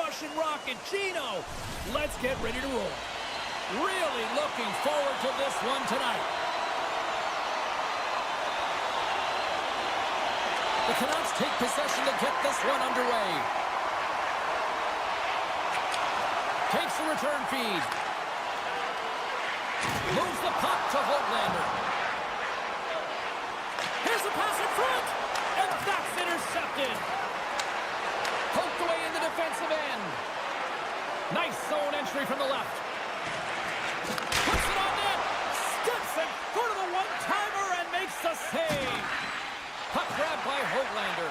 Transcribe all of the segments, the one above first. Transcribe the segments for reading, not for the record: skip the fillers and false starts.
Russian rocket. Gino, let's get ready to roll. Really looking forward to this one tonight. The Canucks take possession to get this one underway. Takes the return feed. Moves the puck to Hoglander. Here's a pass in front. And that's intercepted. Poked away in the defensive end. Nice zone entry from the left. Puts it on net. Steps in front of the one-timer and makes the save. Puck grab by Hoglander.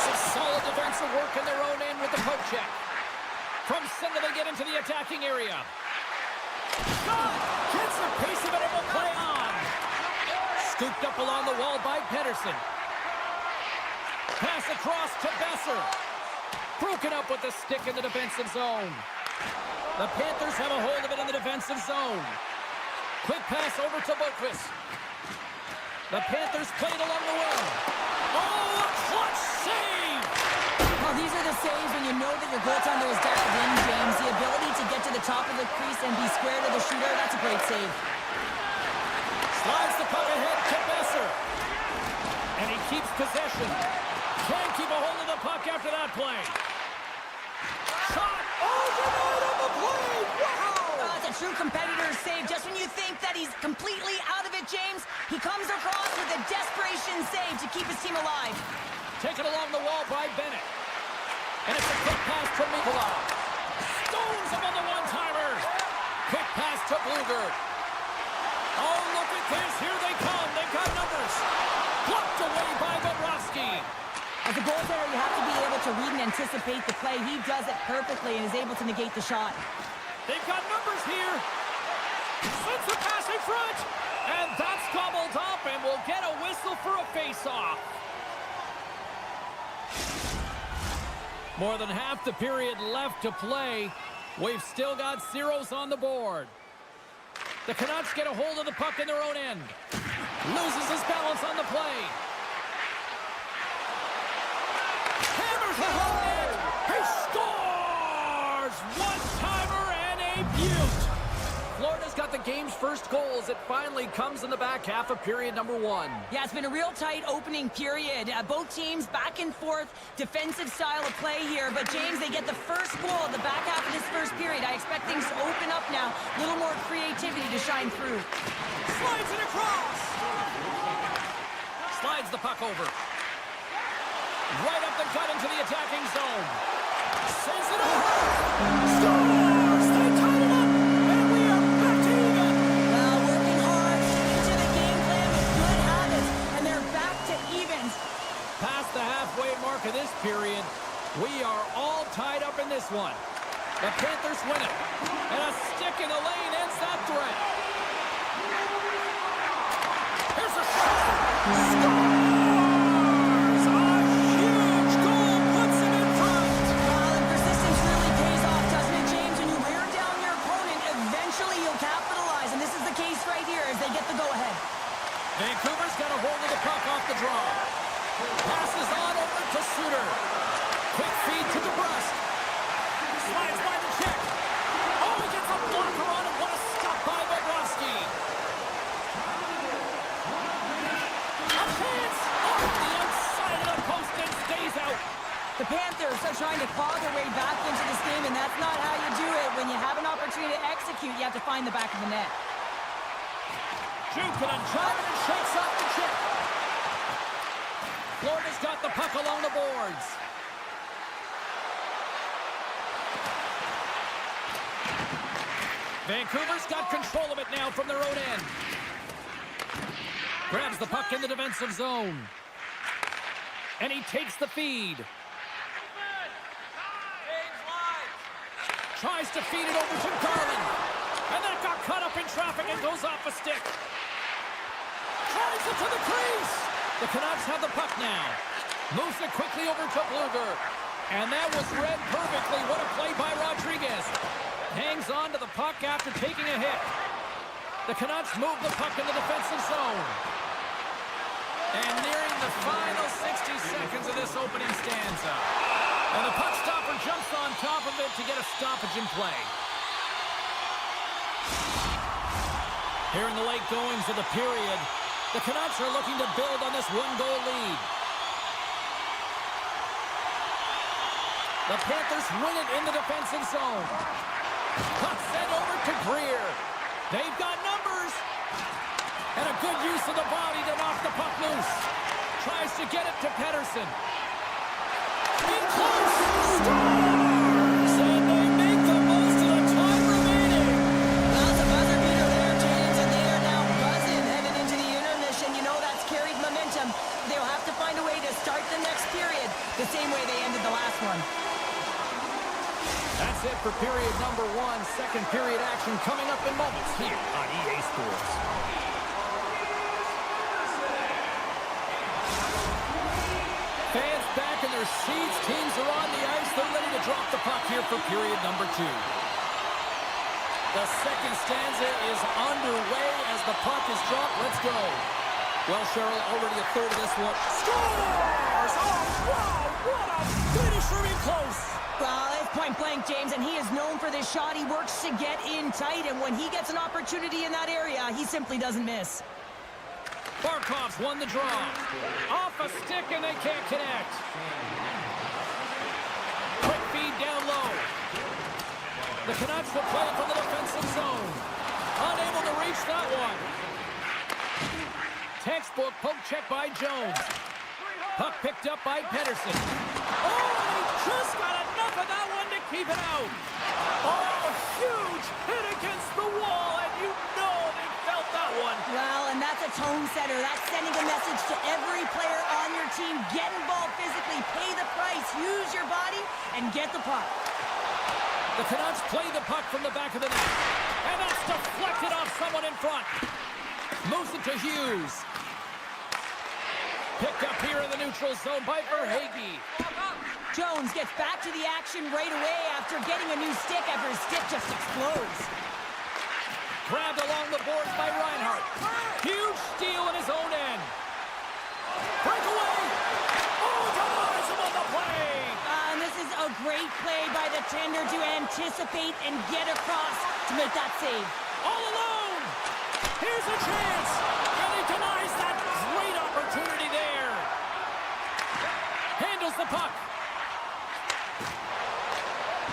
Some solid defensive work in their own end with the poke check. From center they get into the attacking area. Shot! Gets the pace of it and will play on. Scooped up along the wall by Pedersen. Pass across to Besser. Broken up with the stick in the defensive zone. The Panthers have a hold of it in the defensive zone. Quick pass over to Boqvist. The Panthers played along the wing. Oh, a clutch save! Well, these are the saves when you know that your goaltender is dialed in, James. The ability to get to the top of the crease and be square to the shooter, that's a great save. Slides the puck ahead to Besser. And he keeps possession. Can't keep a hold of the puck after that play. Shot! Oh, denied on the play! Wow! It's a true competitor's save. Just when you think that he's completely out of it, James, he comes across with a desperation save to keep his team alive. Taken along the wall by Bennett. And it's a quick pass to Nikolai. Stones him on the one-timer. Quick pass to Bluger. Oh, look at this. Here they come. They've got numbers. Blocked away by Bobrovsky. As a goaltender, you have to be able to read and anticipate the play. He does it perfectly and is able to negate the shot. They've got numbers here. Sends the pass in front. And that's gobbled up, and we'll get a whistle for a face-off. More than half the period left to play. We've still got zeros on the board. The Canucks get a hold of the puck in their own end. Loses his balance on the play. Hammers the home net. He scores! One-timer and a beaut. Florida's got the game's first goal as it finally comes in the back half of period number one. Yeah, it's been a real tight opening period. Both teams back and forth, defensive style of play here. But, James, they get the first goal in the back half of this first period. I expect things to open up now. A little more creativity to shine through. Slides it across. Slides the puck over. Right up the gut into the attacking zone. Sends it over. Scores! They tied it up. And we are back to even. Well, working hard, sticking to the game plan with good habits. And they're back to evens. Past the halfway mark of this period, we are all tied up in this one. The Panthers win it. And a stick in the lane ends that threat. Here's a shot. Scores! A huge goal puts him in front. Well, and persistence really pays off, doesn't it, James? When you wear down your opponent, eventually you'll capitalize. And this is the case right here as they get the go-ahead. Vancouver's got a hold of the puck off the draw. Passes on over to Suter. Quick feed to DeBrusque. Slides by the check. Oh, he gets a blocker on him. What a stop by Bobrovsky. A chance off the outside of the post and stays out. The Panthers are trying to claw their way back into this game, and that's not how you do it. When you have an opportunity to execute, you have to find the back of the net. Jukin and John shakes off the check. Florida's got the puck along the boards. Vancouver's got control of it now from their own end. Grabs the puck in the defensive zone. And he takes the feed. Tries to feed it over to Garland. And that got caught up in traffic and goes off a stick. Tries it to the crease. The Canucks have the puck now. Moves it quickly over to Bluger. And that was read perfectly. What a play by Rodriguez. Hangs on to the puck after taking a hit. The Canucks move the puck in the defensive zone. And nearing the final 60 seconds of this opening stanza. And the puck stopper jumps on top of it to get a stoppage in play. Here in the late goings of the period, the Canucks are looking to build on this one-goal lead. The Panthers win it in the defensive zone. Puck sent over to Greer. They've got numbers. And a good use of the body to knock the puck loose. Tries to get it to Pettersson. In close. Scores! And they make the most of the time remaining. Well, it's a buzzer beater there, James, and they are now buzzing heading into the intermission. You know that's carried momentum. They'll have to find a way to start the next period the same way they ended the last one. That's it for period number 1. Second period action coming up in moments here on EA Sports. Fans back in their seats. Teams are on the ice. They're ready to drop the puck here for period number 2. The second stanza is underway as the puck is dropped. Let's go. Well, Cheryl, already a third of this one. Scores! Oh, wow! What a finisher in close! Well, it's point-blank, James, and he is known for this shot. He works to get in tight, and when he gets an opportunity in that area, he simply doesn't miss. Barkov's won the draw. Off a stick, and they can't connect. Quick feed down low. The Canucks will play it from the defensive zone. Unable to reach that one. Textbook poke check by Jones. Puck picked up by Pettersson. Oh, he just got enough of that one to keep it out. Oh, huge hit against the wall, and you know they felt that one. Well, and that's a tone setter. That's sending a message to every player on your team. Get involved physically, pay the price, use your body, and get the puck. The Canucks play the puck from the back of the net. And that's deflected off someone in front. Moves it to Hughes. Picked up here in the neutral zone by Verhaeghe. Jones gets back to the action right away after getting a new stick after his stick just explodes. Grabbed along the boards by Reinhart. Huge steal in his own end. Breakaway. Oh, denies him on the play. And this is a great play by the tender to anticipate and get across to make that save. All alone. Here's a chance. And he denies that great opportunity there. Handles the puck.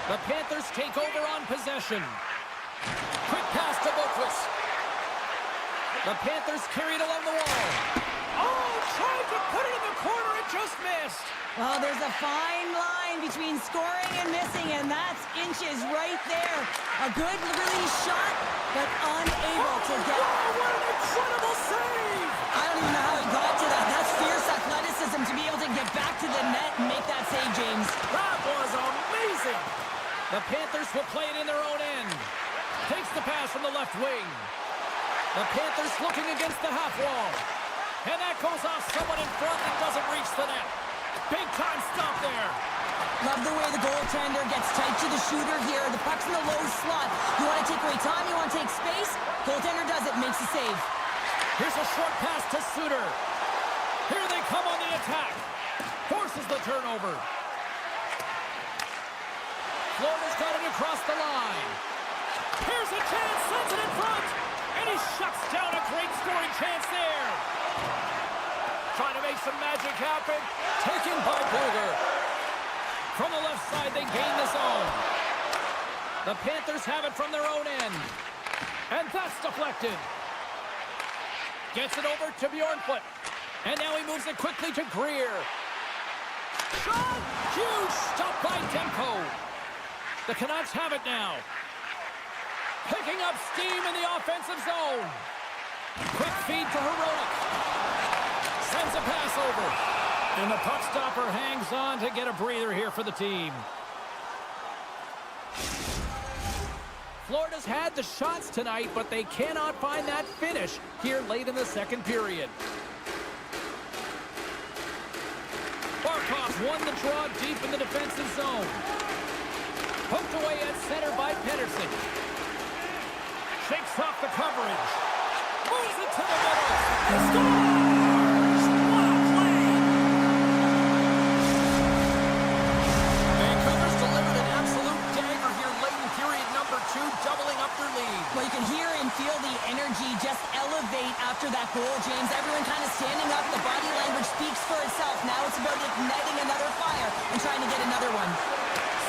The Panthers take over on possession. Quick pass to Boquist. The Panthers carried along the wall. Oh, tried to put it in the corner. It just missed. Well, there's a fine line between scoring and missing, and that's inches right there. A good release shot, but unable to get... Oh, what an incredible save! I don't even know how he got to that. That's fierce athleticism to be able to get back to the net and make that save, James. That was amazing! The Panthers will play it in their own end. Takes the pass from the left wing. The Panthers looking against the half wall. And that goes off someone in front that doesn't reach the net. Big time stop there. Love the way the goaltender gets tight to the shooter here. The puck's in the low slot. You want to take away time, you want to take space. Goaltender does it, makes the save. Here's a short pass to Suter. Here they come on the attack. Forces the turnover. Florida's got it across the line. Here's a chance, sends it in front. And he shuts down a great scoring chance there. Trying to make some magic happen. Taken by Bluger. From the left side, they gain the zone. The Panthers have it from their own end. And that's deflected. Gets it over to Bjornfoot. And now he moves it quickly to Greer. Shot! Huge stop by Demko. The Canucks have it now. Picking up steam in the offensive zone. Quick feed to Heroic. Sends a pass over. And the puck stopper hangs on to get a breather here for the team. Florida's had the shots tonight, but they cannot find that finish here late in the second period. Barkov won the draw deep in the defensive zone. Poked away at center by Pettersson. Shakes off the coverage. Moves it to the middle. Scores! Well, you can hear and feel the energy just elevate after that goal, James. Everyone kind of standing up. The body language speaks for itself. Now it's about igniting another fire and trying to get another one.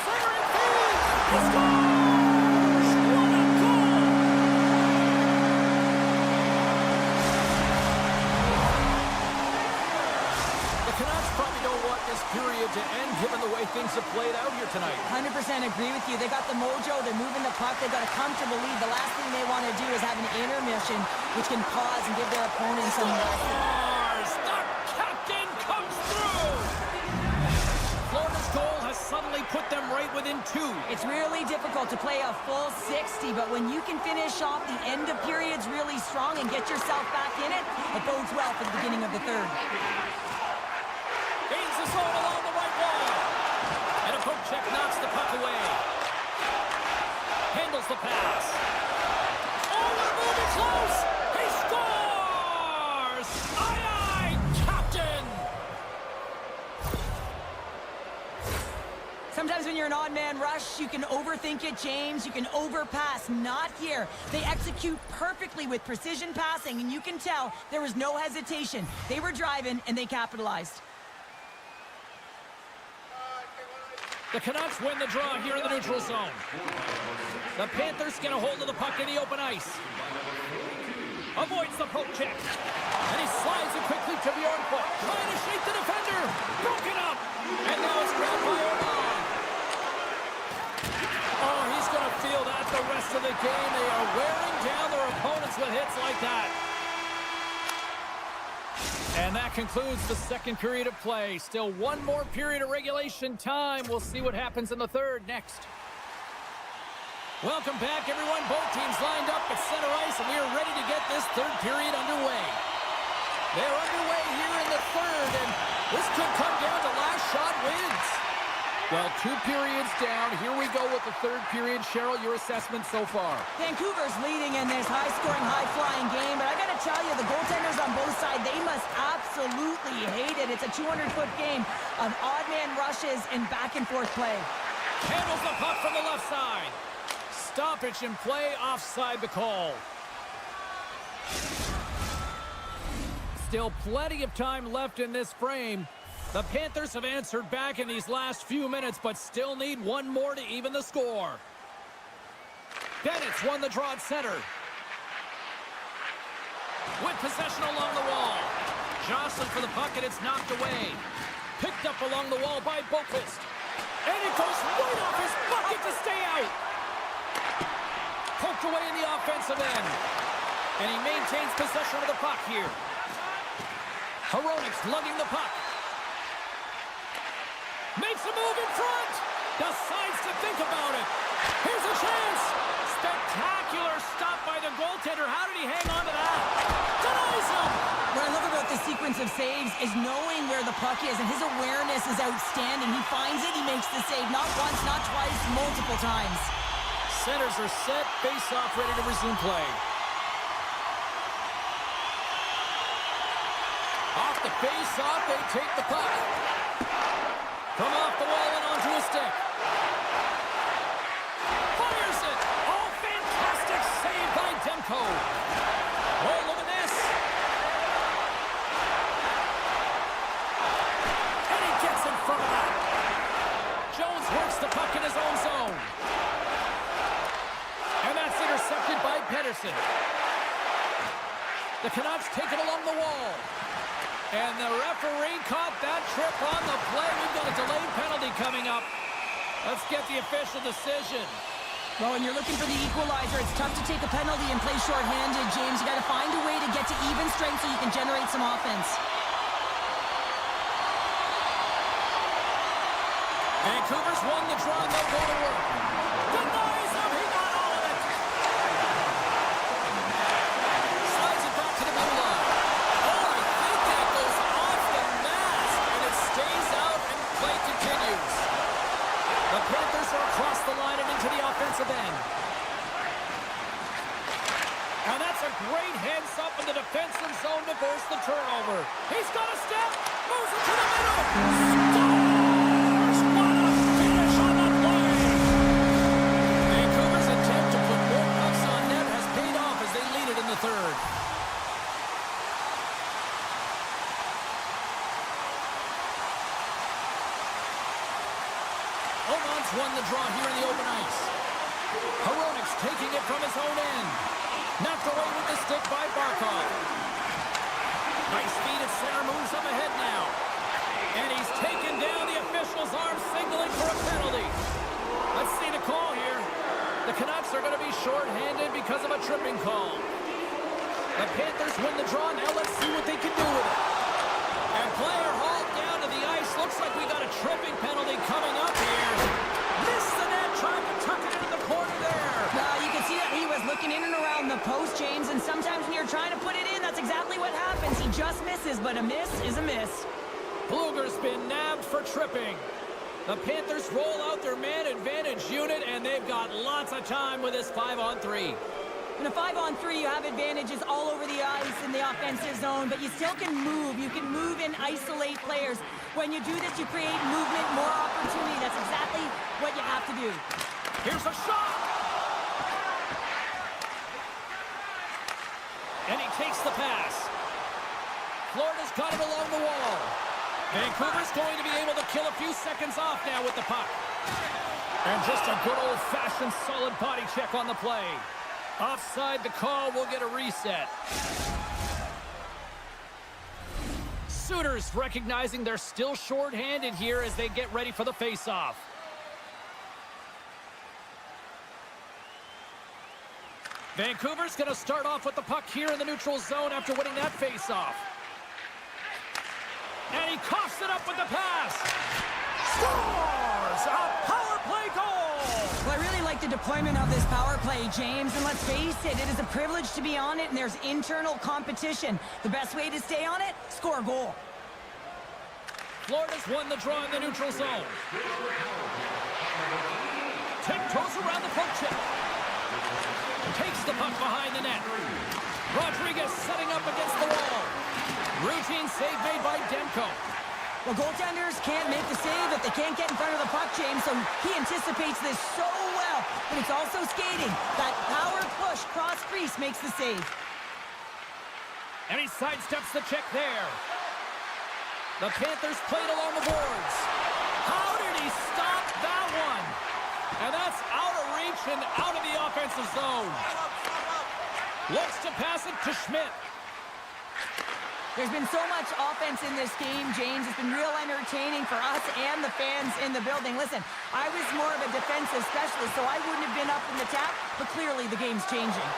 Center and field! He scores! What a goal! The Canucks probably don't want this period to end given the way things have played out here tonight. 100% agree with you. They got the mojo. They're moving the puck. They've got a comfortable lead. The last thing they want to do is have an intermission, which can pause and give their opponent some rest. Scores! The captain comes through! Florida's goal has suddenly put them right within 2. It's really difficult to play a full 60, but when you can finish off the end of periods really strong and get yourself back in it, it bodes well for the beginning of the third. Gains the zone along the right wall. And a poke check knocks the puck away. Handles the pass. Oh, they're moving close. He scores! Aye, aye, captain! Sometimes when you're an odd man rush, you can overthink it, James. You can overpass. Not here. They execute perfectly with precision passing, and you can tell there was no hesitation. They were driving, and they capitalized. The Canucks win the draw here in the neutral zone. The Panthers get a hold of the puck in the open ice. Avoids the poke check. And he slides it quickly to Bjornfoot. Trying to shake the defender. Broken up. And now it's grabbed by Orban. Oh, he's going to feel that the rest of the game. They are wearing down their opponents with hits like that. And that concludes the second period of play. Still one more period of regulation time. We'll see what happens in the third next. Welcome back, everyone. Both teams lined up at center ice, and we are ready to get this third period underway. They're underway here in the third, and this could come down to last shot wins. Well, 2 periods down. Here we go with the third period. Cheryl, your assessment so far? Vancouver's leading in this high-scoring, high-flying game, but I got to tell you, the goaltenders on both sides, they must absolutely hate it. It's a 200-foot game of odd-man rushes and back-and-forth play. Handles the puck from the left side. Stoppage in play, offside the call. Still plenty of time left in this frame. The Panthers have answered back in these last few minutes, but still need one more to even the score. Bennett's won the draw at center. With possession along the wall. Jostling for the puck, and it's knocked away. Picked up along the wall by Boqvist. And it goes right off his bucket to stay out. Poked away in the offensive end. And he maintains possession of the puck here. Hronik's lugging the puck. Makes a move in front. Decides to think about it. Here's a chance. Spectacular stop by the goaltender. How did he hang on to that? Denies him. What I love about this sequence of saves is knowing where the puck is, and his awareness is outstanding. He finds it, he makes the save. Not once, not twice, multiple times. Centers are set. Face-off ready to resume play. Off the face-off, they take the puck. From off the wall and onto a stick. Fires it! Oh, fantastic save by Demko. Oh, look at this. And he gets in front of that. Jones works the puck in his own zone. And that's intercepted by Pedersen. The Canucks take it along the wall. And the referee caught that trip on the play. We've got a delayed penalty coming up. Let's get the official decision. Well, when you're looking for the equalizer, it's tough to take a penalty and play shorthanded, James. You got to find a way to get to even strength so you can generate some offense. Vancouver's won the draw. They'll go to work. Denies him. He got all of it. Slides it back to the blue line. Oh, I think that goes off the mask, and it stays out, and play continues. The Panthers are across the line and into the offensive end. And that's a great heads-up in the defensive zone to force the turnover. He's got a step. Moves it to the middle. Scores! What a finish on the play! Vancouver's attempt to put more pucks on net has Canucks won the draw here in the open ice. Hronek's taking it from his own end. Knocked away with the stick by Barkov. Nice feed at center, moves up ahead now. And he's taken down. The official's arm signaling for a penalty. Let's see the call here. The Canucks are going to be shorthanded because of a tripping call. The Panthers win the draw. Now let's see what they can do with it. And player hauled down to the ice. Looks like we got a tripping penalty coming up here. Missed the net, trying to tuck it into the corner there. You can see that he was looking in and around the post, James, and sometimes when you're trying to put it in, that's exactly what happens. He just misses, but a miss is a miss. Bluger's been nabbed for tripping. The Panthers roll out their man advantage unit, and they've got lots of time with this 5-on-3. In a 5-on-3, you have advantages all over the ice in the offensive zone, but you still can move. You can move and isolate players. When you do this, you create movement, more opportunity. That's exactly what you have to do. Here's a shot! And he takes the pass. Florida's got it along the wall. Vancouver's going to be able to kill a few seconds off now with the puck. And just a good old-fashioned solid body check on the play. Offside the call, will get a reset. Sooners recognizing they're still short-handed here as they get ready for the face-off. Vancouver's going to start off with the puck here in the neutral zone after winning that face-off. And he coughs it up with the pass. Scores! A power play goal! Well, I really like the deployment of this power play, James. And let's face it, it is a privilege to be on it, and there's internal competition. The best way to stay on it, score a goal. Florida's won the draw in the neutral zone. Tiptoes around the poke check. Takes the puck behind the net. Rodriguez setting up against the wall. Routine save made by Demko. Well, goaltenders can't make the save if they can't get in front of the puck, James, so he anticipates this so well. But it's also skating. That power push cross-crease makes the save. And he sidesteps the check there. The Panthers played along the boards. How did he stop that one? And that's out of reach and out of the offensive zone. Looks to pass it to Schmidt. There's been so much offense in this game, James. It's been real entertaining for us and the fans in the building. Listen, I was more of a defensive specialist, so I wouldn't have been up in the tap, but clearly the game's changing.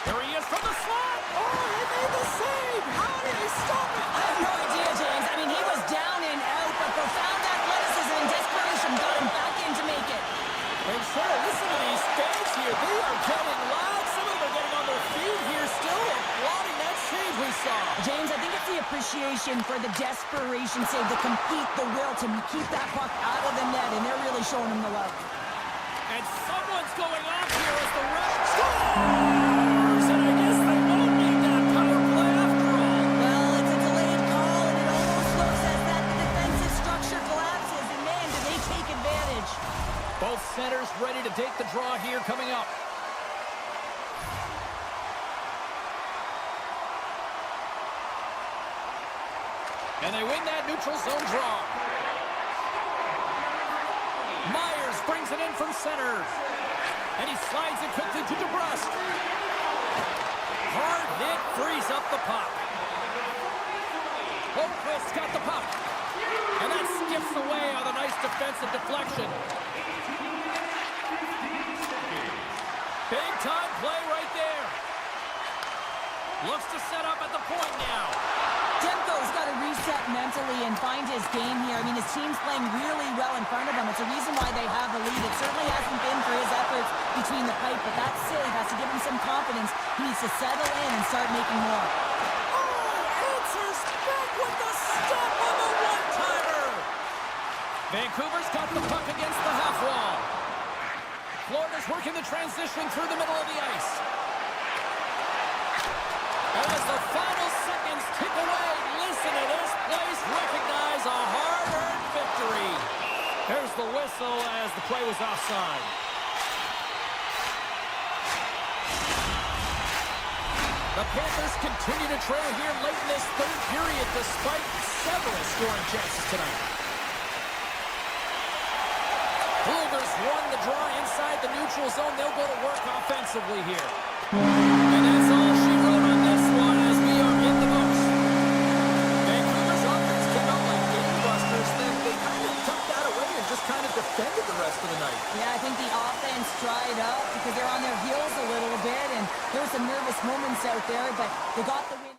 Here he is from the slot. Oh, he made the save. How did he stop it? I have no idea, James. I mean, he was down and out, but profound athleticism and desperation got him back in to make it. And sir, listen to these fans here. They are getting loud. Some of them are getting on their feet here still, applauding that save we saw. James, I think it's the appreciation for the desperation save, to compete, the will to keep that puck out of the net, and they're really showing him the love. And someone's going off here as the ref scores! And I guess they won't need that power play after all. Well, it's a delayed call, and it almost looks as that the defensive structure collapses, and man, do they take advantage. Both centers ready to take the draw here coming up. And they win that neutral zone draw. Myers brings it in from center. And he slides it quickly to DeBrusque. Hard hit, frees up the puck. Holmquist got the puck. And that skips away on a nice defensive deflection. Big time play right there. Looks to set up at the point now. Demko's got to reset mentally and find his game here. I mean, his team's playing really well in front of him. It's a reason why they have the lead. It certainly hasn't been for his efforts between the pipe, but that save has to give him some confidence. He needs to settle in and start making more. Oh, answers back with the stop on the one-timer. Vancouver's got the puck against the half wall. Florida's working the transition through the middle of the ice. And as the final seconds tick away, listen to this place recognize a hard-earned victory. There's the whistle as the play was offside. The Panthers continue to trail here late in this third period despite several scoring chances tonight. draw inside the neutral zone. They'll go to work offensively here. And that's all she wrote on this one as we are in the books. Vancouver's offense came out like gangbusters, then they kind of tucked that away and just kind of defended the rest of the night. Yeah, I think the offense dried up because they're on their heels a little bit, and there were some nervous moments out there, but they got the win.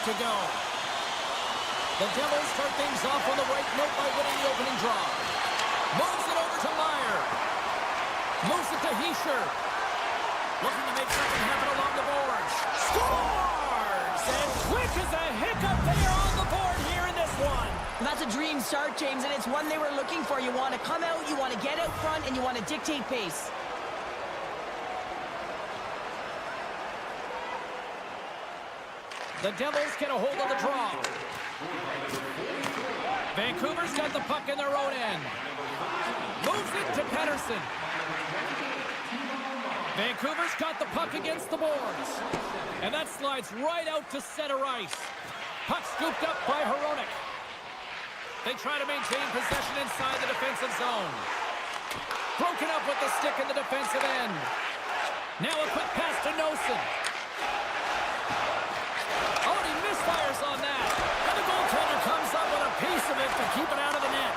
to go. The Devils start things off on the right note by winning the opening draw. Moves it over to Meyer. Moves it to Heischer. Looking to make something happen along the boards. Scores! And quick as a hiccup, they are on the board here in this one. And that's a dream start, James, and it's one they were looking for. You want to come out, you want to get out front, and you want to dictate pace. The Devils get a hold of the draw. Vancouver's got the puck in their own end. Moves it to Pettersson. Vancouver's got the puck against the boards. And that slides right out to center ice. Puck scooped up by Hronek. They try to maintain possession inside the defensive zone. Broken up with the stick in the defensive end. Now a quick pass to Nosen. Oh, and he misfires on that. And the goaltender comes up with a piece of it to keep it out of the net.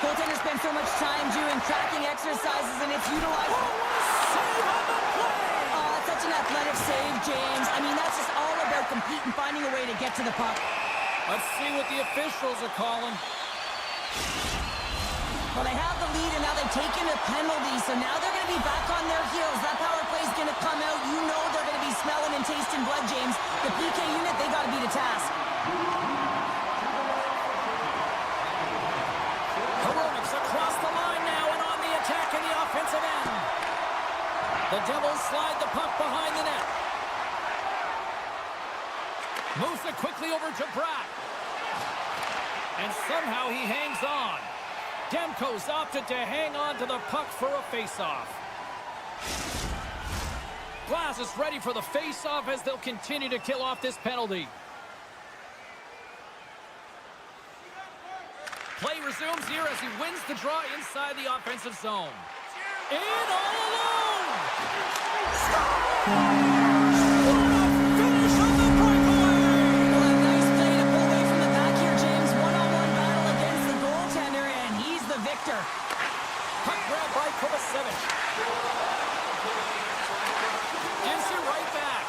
Goaltenders spend so much time doing tracking exercises, and it's utilized. Oh, what a save on the play! Oh, that's such an athletic save, James. I mean, that's just all about compete and finding a way to get to the puck. Let's see what the officials are calling. Well, they have the lead, and now they've taken a penalty, so now they're going to be back on their heels. That power play is going to come out. You know they're going to be smelling and tasting blood, James. The PK unit, they got to beat a task. Canucks across the line now and on the attack in the offensive end. The Devils slide the puck behind the net. Moves it quickly over to Bratt. And somehow he hangs on. Demko's opted to hang on to the puck for a face-off. Glass is ready for the face-off as they'll continue to kill off this penalty. Play resumes here as he wins the draw inside the offensive zone. In all alone! Finish on the breakaway! Well, a nice play to pull away from the back here, James. One-on-one battle against the goaltender, and he's the victor. Puck grab by Kovacevic. Gives it right back.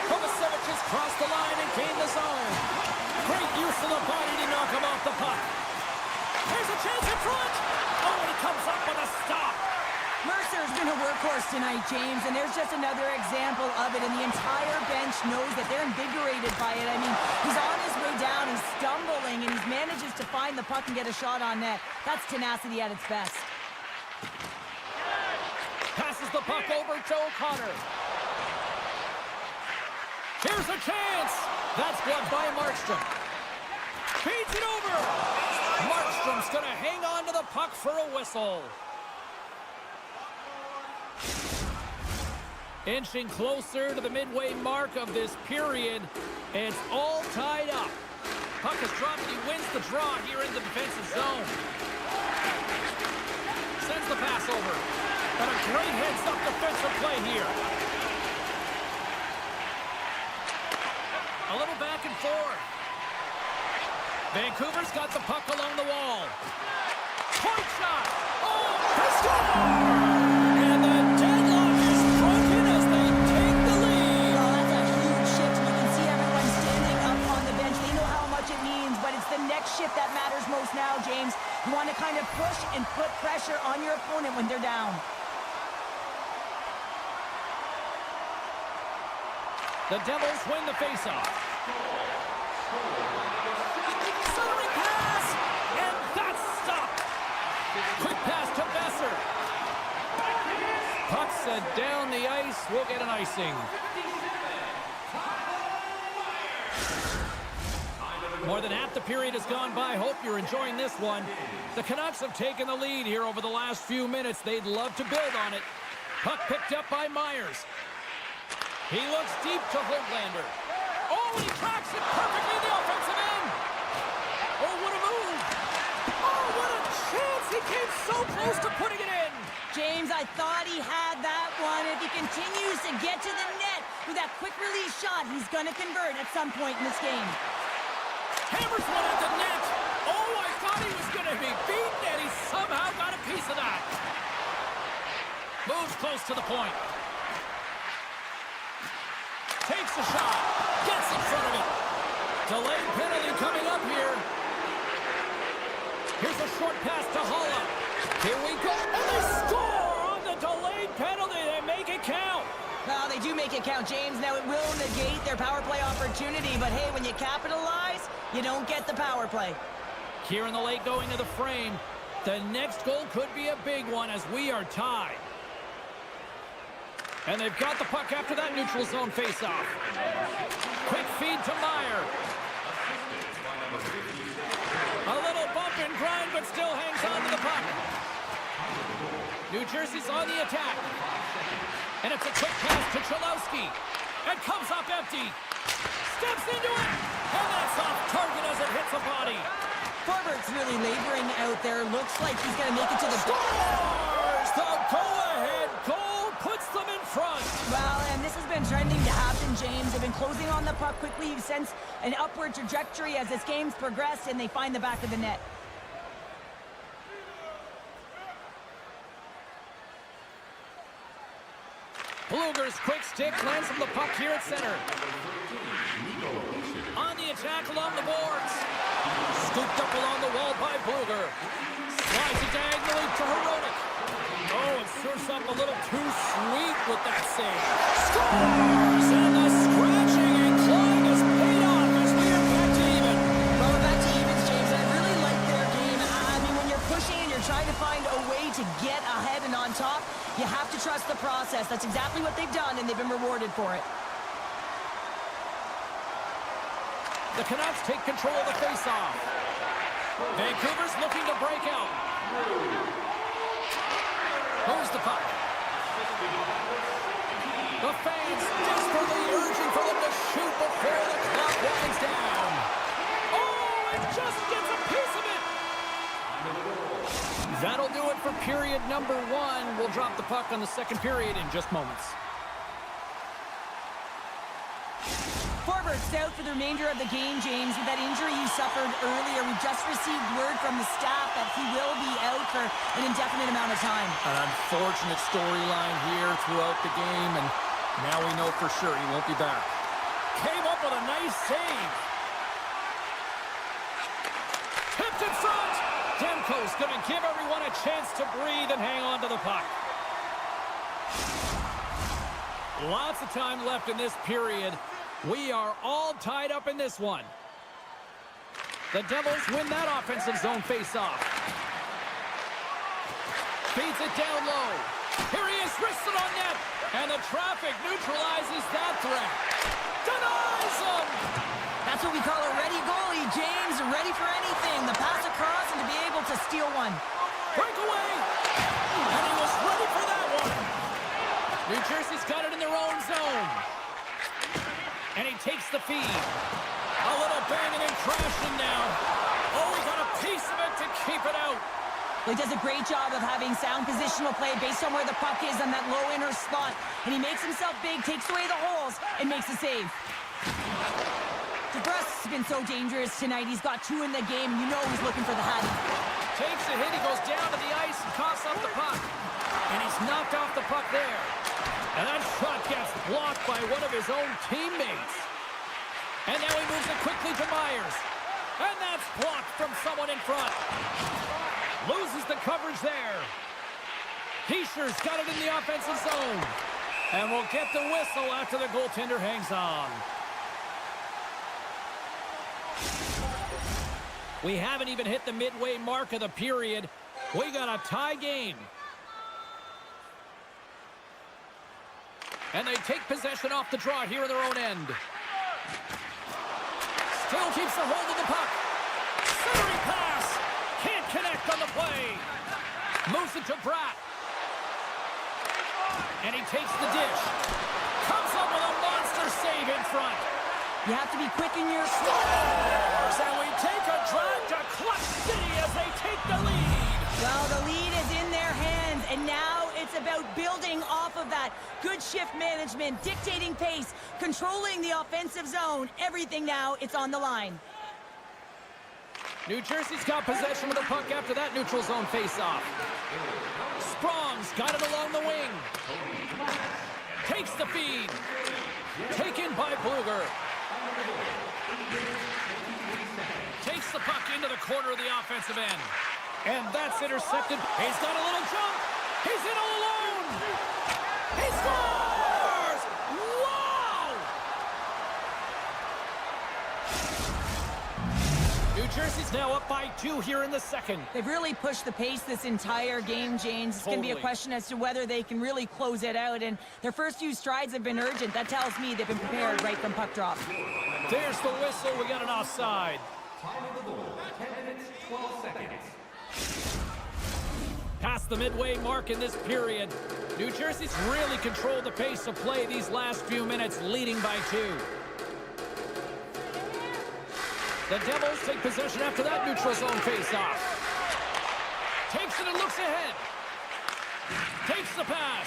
Kovacevic has crossed the line and gained the zone. Great use of the body to knock him off the puck. Here's a chance in front. Oh, and he comes up with a stop. Mercer's been a workhorse tonight, James, and there's just another example of it, and the entire bench knows that they're invigorated by it. I mean, he's on his way down, he's stumbling, and he manages to find the puck and get a shot on net. That's tenacity at its best. Passes the puck over to O'Connor. Here's a chance. That's blocked by Markstrom. Feeds it over. Markstrom's going to hang on to the puck for a whistle. Inching closer to the midway mark of this period. It's all tied up. Puck is dropped. He wins the draw here in the defensive zone. Sends the pass over. And a great heads-up defensive play here. A little back and forth. Vancouver's got the puck along the wall. Point shot. Oh, they score! And the deadlock is broken as they take the lead. Well, that's a huge shift. You can see everyone standing up on the bench. They know how much it means, but it's the next shift that matters most now, James. You want to kind of push and put pressure on your opponent when they're down. The Devils win the faceoff. Centering pass, and that's stopped. Quick pass to Besser. Puck set down the ice. We'll get an icing. More than half the period has gone by. Hope you're enjoying this one. The Canucks have taken the lead here over the last few minutes. They'd love to build on it. Puck picked up by Myers. He looks deep to Hoglander. Oh, and he tracks it perfectly in the offensive end. Oh, what a move. Oh, what a chance. He came so close to putting it in. James, I thought he had that one. If he continues to get to the net with that quick release shot, he's going to convert at some point in this game. Hammers one at the net. Oh, I thought he was going to be beaten, and he somehow got a piece of that. Moves close to the point. Takes a shot. Gets in front of it. Delayed penalty coming up here. Here's a short pass to Holla. Here we go. And they score on the delayed penalty. They make it count. Well, they do make it count, James. Now, it will negate their power play opportunity, but hey, when you capitalize, you don't get the power play. Here in the late going to the frame. The next goal could be a big one as we are tied. And they've got the puck after that neutral zone faceoff. Quick feed to Meyer. A little bump and grind, but still hangs on to the puck. New Jersey's on the attack. And it's a quick pass to Cholowski. And comes up empty. Steps into it. And that's off target as it hits a body. Forbert's really laboring out there. Looks like he's going to make it to the goal. Scores the go-ahead goal. Puts them in front. Well, and this has been trending to happen, James. They've been closing on the puck quickly. You sense an upward trajectory as this game's progressed, and they find the back of the net. Blue Bluger's quick stick lands from the puck here at center. On the attack along the boards. Scooped up along the wall by Bluger. Slides it diagonally to Heronic. Oh, it surfs up a little too sweet with that save. Scores! And the scratching and clawing is paid off as we are back to even. Well, we're back to evens, James. I really like their game. I mean, when you're pushing and you're trying to find a way to get ahead and on top, you have to trust the process. That's exactly what they've done, and they've been rewarded for it. The Canucks take control of the faceoff. Vancouver's looking to break out. Moves the puck. The fans desperately urging for them to shoot before the clock winds down. Oh, and just gets a piece of it. That'll do it for period number 1. We'll drop the puck on the second period in just moments. Forwards out for the remainder of the game, James. With that injury he suffered earlier, we just received word from the staff that he will be out for an indefinite amount of time. An unfortunate storyline here throughout the game, and now we know for sure he won't be back. Came up with a nice save. Tipped in front. Demko's going to give everyone a chance to breathe and hang on to the puck. Lots of time left in this period. We are all tied up in this one. The Devils win that offensive zone face-off. Feeds it down low. Here he is, wrists it on net. And the traffic neutralizes that threat. Denies him! That's what we call a ready goalie, James. Ready for anything. The pass across and to be able to steal one. Breakaway! And he was ready for that one. New Jersey's got it in their own zone. And he takes the feed. A little banging and crashing now. Oh, he got a piece of it to keep it out. Well, he does a great job of having sound positional play based on where the puck is on that low inner spot. And he makes himself big, takes away the holes, and makes a save. DeBrusk's been so dangerous tonight. He's got 2 in the game, and you know he's looking for the Hattie. Takes a hit, he goes down to the ice and coughs up the puck. And he's knocked off the puck there. And that shot gets blocked by one of his own teammates. And now he moves it quickly to Myers. And that's blocked from someone in front. Loses the coverage there. Heischer's got it in the offensive zone. And we'll get the whistle after the goaltender hangs on. We haven't even hit the midway mark of the period. We got a tie game. And they take possession off the draw here in their own end. Still keeps a hold of the puck. Centering pass. Can't connect on the play. Moves it to Bratt. And he takes the dish. Comes up with a monster save in front. You have to be quick in your Scores! And we take a drive to Clutch City as they take the lead. Well, the lead is in their hands, and now it's about building off of that. Good shift management, dictating pace, controlling the offensive zone. Everything now, it's on the line. New Jersey's got possession of the puck after that neutral zone face-off. Sprong's got it along the wing. Takes the feed. Taken by Bluger. Takes the puck into the corner of the offensive end. And that's intercepted. He's got a little jump. He's in all alone. He scores! Wow! New Jersey's now up by 2 here in the second. They've really pushed the pace this entire game, James. It's going to be a question as to whether they can really close it out. And their first few strides have been urgent. That tells me they've been prepared right from puck drop. There's the whistle. We got an offside. Time of the goal, 10 minutes, 12 seconds. Past the midway mark in this period. New Jersey's really controlled the pace of play these last few minutes, leading by 2. The Devils take possession after that neutral zone face-off. Takes it and looks ahead. Takes the pass.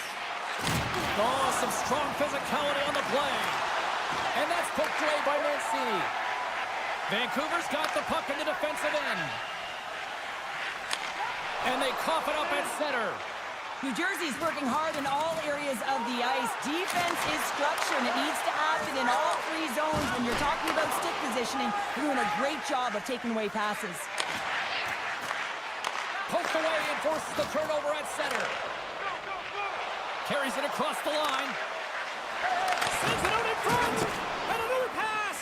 Oh, some strong physicality on the play. And that's poked away by Mancini. Vancouver's got the puck in the defensive end. And they cough it up at center. New Jersey's working hard in all areas of the ice. Defense is structure, and it needs to happen in all three zones. When you're talking about stick positioning, they're doing a great job of taking away passes. Poked away and forces the turnover at center. Carries it across the line. Sends it out in front. And another pass.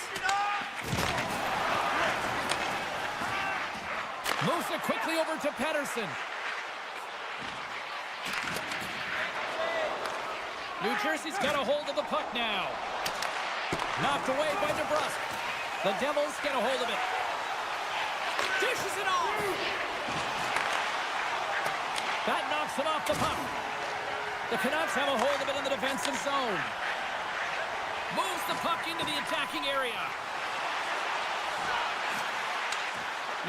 Moves it quickly over to Pettersson. New Jersey's got a hold of the puck now. Knocked away by DeBrusque. The Devils get a hold of it. Dishes it off. That knocks it off the puck. The Canucks have a hold of it in the defensive zone. Moves the puck into the attacking area.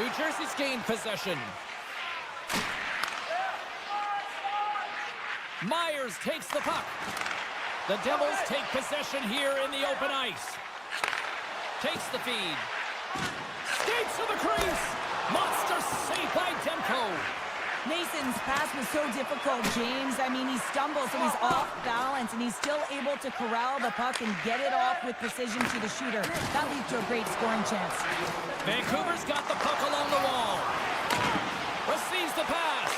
New Jersey's gained possession. Myers takes the puck. The Devils take possession here in the open ice. Takes the feed. Skates to the crease. Monster save by Demko. Mason's pass was so difficult, James. I mean, he stumbles, so he's off balance, and he's still able to corral the puck and get it off with precision to the shooter. That leads to a great scoring chance. Vancouver's got the puck along the wall. Receives the pass.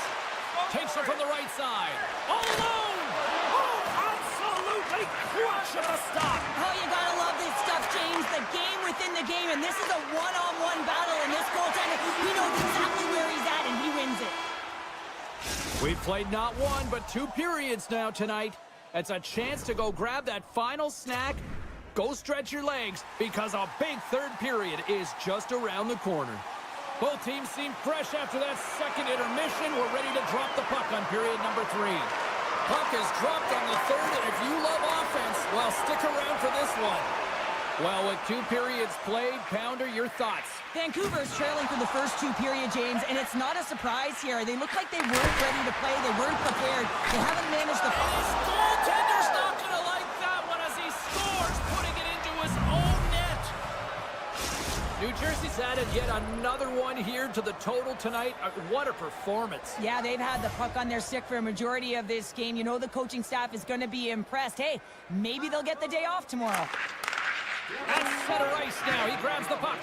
Takes it from the right side. All alone! Oh, absolutely crush at the stop. Oh, you gotta love this stuff, James. The game within the game, and this is a one-on-one battle, and this goaltender, he knows exactly where he's at, and he wins it. We've played not one, but 2 periods now tonight. It's a chance to go grab that final snack. Go stretch your legs, because a big third period is just around the corner. Both teams seem fresh after that second intermission. We're ready to drop the puck on period number 3. Puck is dropped on the third, and if you love offense, well, stick around for this one. Well, with 2 periods played, Pounder, your thoughts? Vancouver's trailing for the first 2 periods, James, and it's not a surprise here. They look like they weren't ready to play. They weren't prepared. They haven't managed the... His goaltender's not going to like that one as he scores, putting it into his own net. New Jersey's added yet another one here to the total tonight. What a performance. Yeah, they've had the puck on their stick for a majority of this game. You know the coaching staff is going to be impressed. Hey, maybe they'll get the day off tomorrow. At center ice now. He grabs the puck.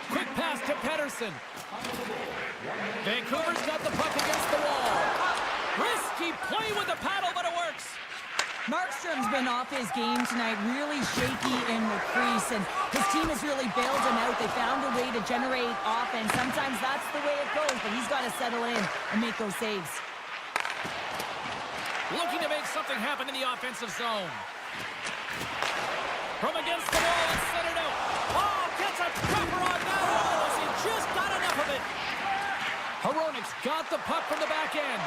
Quick pass to Pettersson. Vancouver's got the puck against the wall. Risky play with the paddle, but it works. Markstrom's been off his game tonight, really shaky in the crease, and his team has really bailed him out. They found a way to generate offense. Sometimes that's the way it goes, but he's got to settle in and make those saves. Looking to make something happen in the offensive zone. From against the wall and centered out. Oh, gets a proper on that. Oh, he just got enough of it. Hronik's got the puck from the back end.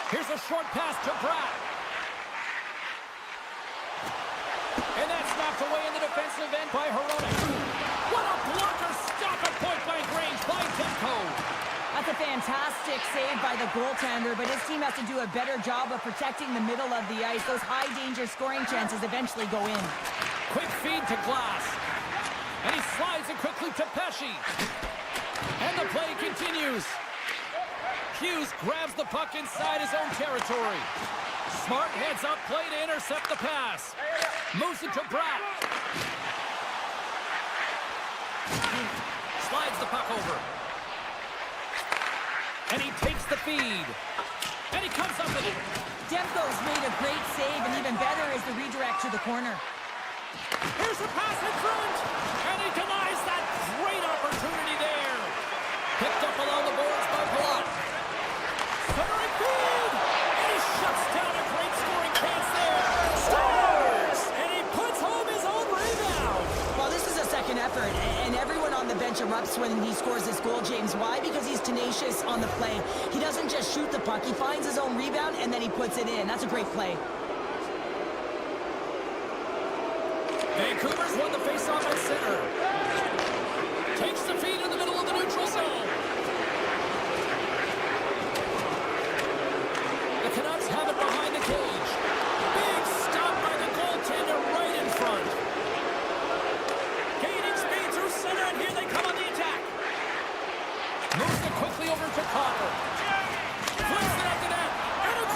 Here's a short pass to Pratt. And that's knocked away in the defensive end by Hronik. What a blocker stop at point-blank range by Demko. That's a fantastic save by the goaltender, but his team has to do a better job of protecting the middle of the ice. Those high-danger scoring chances eventually go in. Quick feed to Glass. And he slides it quickly to Pesce. And the play continues. Hughes grabs the puck inside his own territory. Smart heads up play to intercept the pass. Moves it to Bratt. Slides the puck over. And he takes the feed. And he comes up with it. Demko's made a great save, and even better is the redirect to the corner. Here's a pass in front. And he denies that great opportunity there. Picked up along the boards by Palat. Centering feed. And he shuts down a great scoring chance there. Scores! And he puts home his own rebound. Well, this is a second effort, and everyone on the bench erupts when he scores this goal, James. Why? Because he's tenacious on the play. He doesn't just shoot the puck. He finds his own rebound, and then he puts it in. That's a great play. Vancouver's won the faceoff at center. Takes the feed in the middle of the neutral zone. The Canucks have it behind the cage. Big stop by the goaltender right in front. Gaining speed through center, and here they come on the attack. Moves it quickly over to Connor. Flips it up the net. And a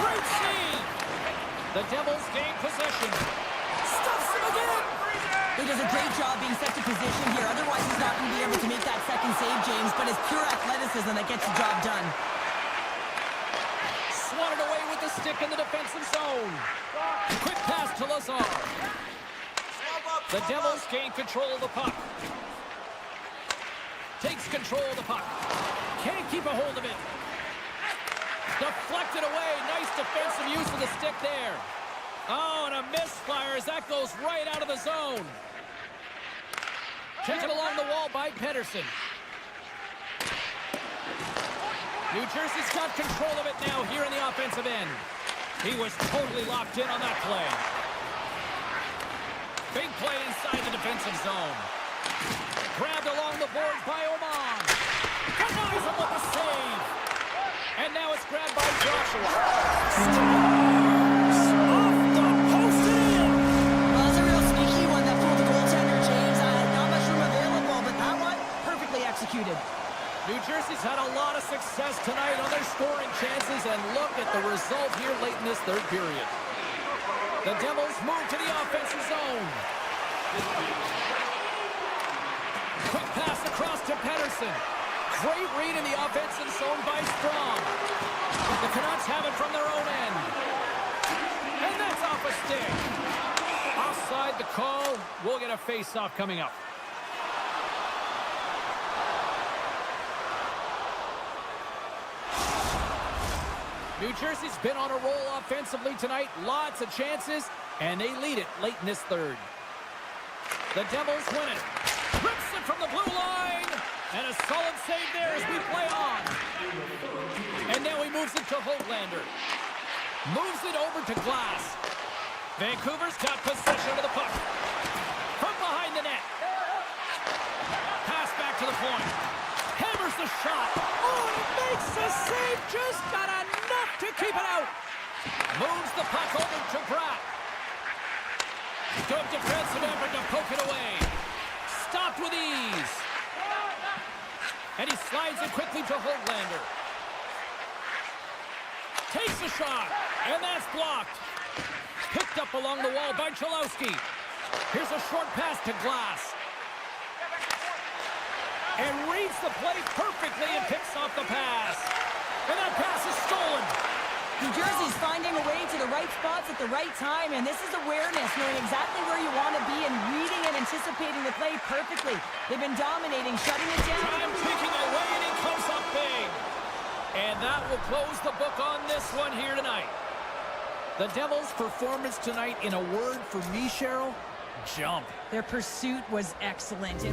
The Devils gain possession. Stuffs him again. He does a great job being set to position here. Otherwise, he's not going to be able to make that second save, James. But it's pure athleticism that gets the job done. Swatted away with the stick in the defensive zone. Quick pass to Lazar. The Devils gain control of the puck. Takes control of the puck. Can't keep a hold of it. Deflected away. Nice defensive use of the stick there. Oh, and a misfire as that goes right out of the zone. Check it along the wall by Pedersen. New Jersey's got control of it now here in the offensive end. He was totally locked in on that play. Big play inside the defensive zone. Grabbed along the boards by Oman. Denies him with the save. And now it's grabbed by Joshua. Stars off the post and in. Well, that's a real sneaky one that pulled the goaltender, James. Not much room available, but that one, perfectly executed. New Jersey's had a lot of success tonight on their scoring chances, and look at the result here late in this third period. The Devils move to the offensive zone. Quick pass across to Pedersen. Great read in the offensive zone by Strong. The Canucks have it from their own end. And that's off a stick. Offside the call. We'll get a face-off coming up. New Jersey's been on a roll offensively tonight. Lots of chances, and they lead it late in this third. The Devils win it. Rips it from the blue line. And a solid save there as we play on. And now he moves it to Hoglander. Moves it over to Glass. Vancouver's got possession of the puck. From behind the net. Pass back to the point. Hammers the shot. Oh, he makes the save. Just got enough to keep it out. Moves the puck over to Pratt. Good defensive effort to poke it away. Stopped with ease. And he slides it quickly to Hoglander. Takes a shot. And that's blocked. Picked up along the wall by Chalowski. Here's a short pass to Glass. And reads the play perfectly and picks off the pass. And that pass is stolen. New Jersey's finding a way to the right spots at the right time, and this is awareness, knowing exactly where you want to be and reading and anticipating the play perfectly. They've been dominating, shutting it down. Time ticking away, and he comes up big. And that will close the book on this one here tonight. The Devils' performance tonight, in a word for me, Cheryl, jump. Their pursuit was excellent.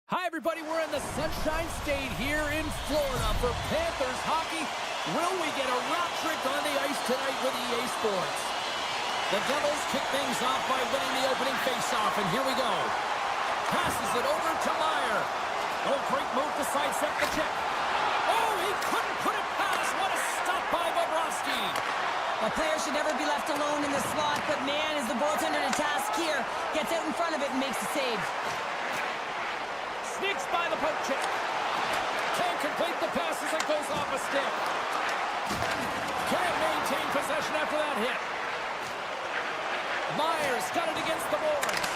Hi, everybody. We're in the Sunshine State here in Florida for Panthers hockey. Will we get a rock trick on the ice tonight with EA Sports? The Devils kick things off by winning the opening faceoff, and here we go. Passes it over to Meyer. Oh, great move to sidestep the check. Oh, he couldn't put it past. What a stop by Bobrovsky. A player should never be left alone in the slot, but man, is the goaltender to task here. Gets out in front of it and makes the save. Sneaks by the poke check. Can't complete the pass as it goes off a stick. Can't maintain possession after that hit. Myers got it against the boards.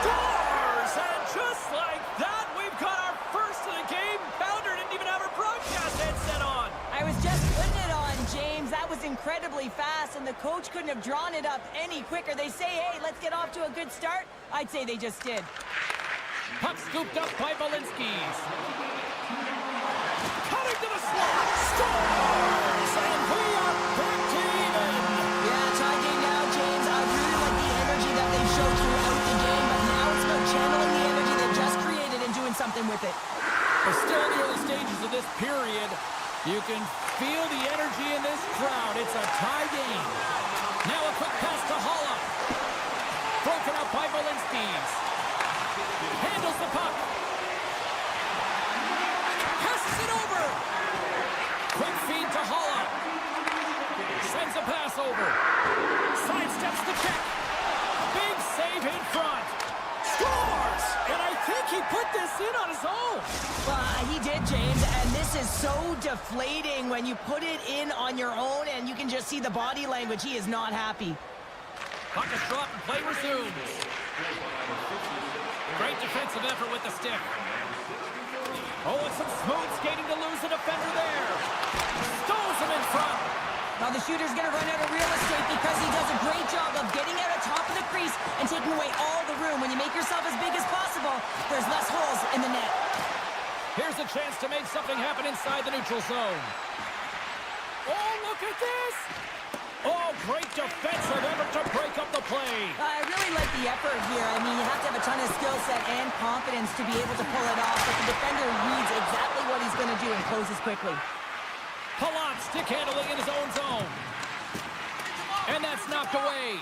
Scores! And just like that, we've got our first of the game. Pounder didn't even have her broadcast headset on. I was just putting it on, James. That was incredibly fast, and the coach couldn't have drawn it up any quicker. They say, hey, let's get off to a good start. I'd say they just did. Puck scooped up by Balinskis. Cutting to the slot. Scores! And we are back to even. Yeah, tie game now, James. I really like the energy that they showed throughout the game, but now it's about channeling the energy they just created and doing something with it. We're still in the early stages of this period. You can feel the energy in this crowd. It's a tie game. Now a quick pass to Holla. Broken up by Balinskis. Handles the puck. Passes it over. Quick feed to Holla. Sends a pass over. Sidesteps the check. Big save in front. Scores! And I think he put this in on his own. He did, James, and this is so deflating when you put it in on your own, and you can just see the body language. He is not happy. Puck is dropped and play resumes. Great defensive effort with the stick. Oh, and some smooth skating to lose the defender there. Stows him in front. Now the shooter's going to run out of real estate because he does a great job of getting out of top of the crease and taking away all the room. When you make yourself as big as possible, there's less holes in the net. Here's a chance to make something happen inside the neutral zone. Oh, look at this. Oh, great defensive effort to break up the play. I really like the effort here. I mean, you have to have a ton of skill set and confidence to be able to pull it off, but the defender reads exactly what he's going to do and closes quickly. Palat stick handling in his own zone. And that's knocked away.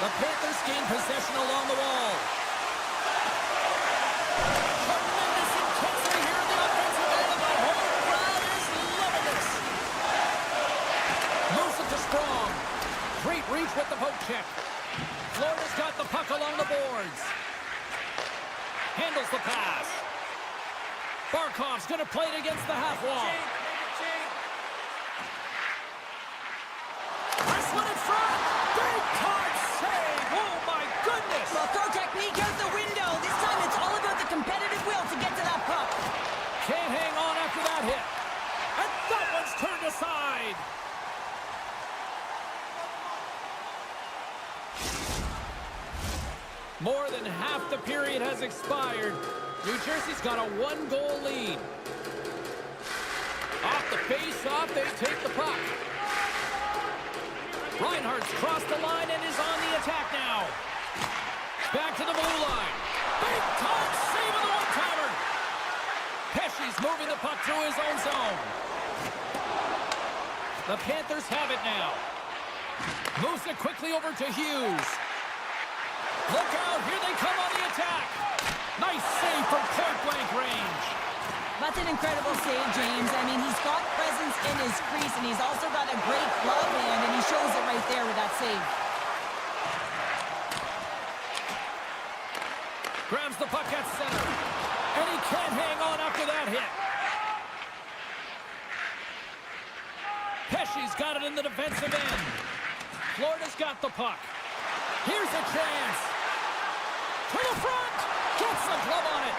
The Panthers gain possession along the wall. Tremendous intensity here in the offensive end, and the whole crowd is loving this. Moves it to Strong. Great reach with the poke check. Florida's got the puck along the boards. Handles the pass. Barkov's going to play it against the half wall. This one in front. Big time save. Oh, my goodness. Well, throw technique out the window. This time it's all about the competitive will to get to that puck. Can't hang on after that hit. And that one's turned aside. More than half the period has expired. New Jersey's got a one-goal lead. Off the face-off, they take the puck. Reinhardt's crossed the line and is on the attack now. Back to the blue line. Big time save of the one-timer. Pesci's moving the puck through his own zone. The Panthers have it now. Moves it quickly over to Hughes. Look out, here they come on the attack. Nice save from point-blank range. That's an incredible save, James. I mean, he's got presence in his crease, and he's also got a great glove hand, and he shows it right there with that save. Grabs the puck at center. And he can't hang on after that hit. Pesci's got it in the defensive end. Florida's got the puck. Here's a chance. To the front. Gets the glove on it.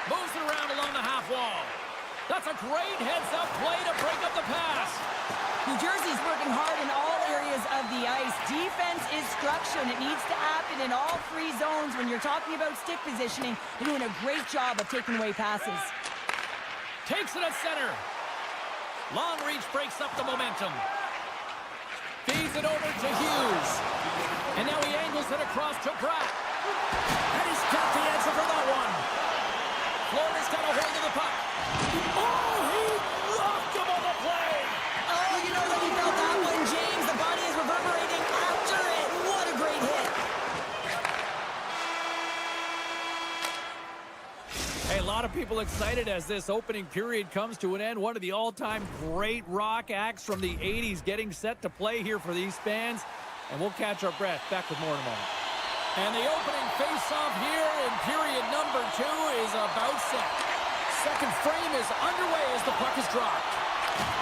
Moves it around along the half wall. That's a great heads-up play to break up the pass. New Jersey's working hard in all areas of the ice. Defense is structure, and it needs to happen in all three zones. When you're talking about stick positioning, they're doing a great job of taking away passes. Takes it at center. Long reach breaks up the momentum. Feeds it over to Hughes. And now he angles it across to Pratt. lot of people excited as this opening period comes to an end. One of the all-time great rock acts from the 80s getting set to play here for these fans. And we'll catch our breath. Back with more in a moment. And the opening face-off here in period number 2 is about set. Second frame is underway as the puck is dropped.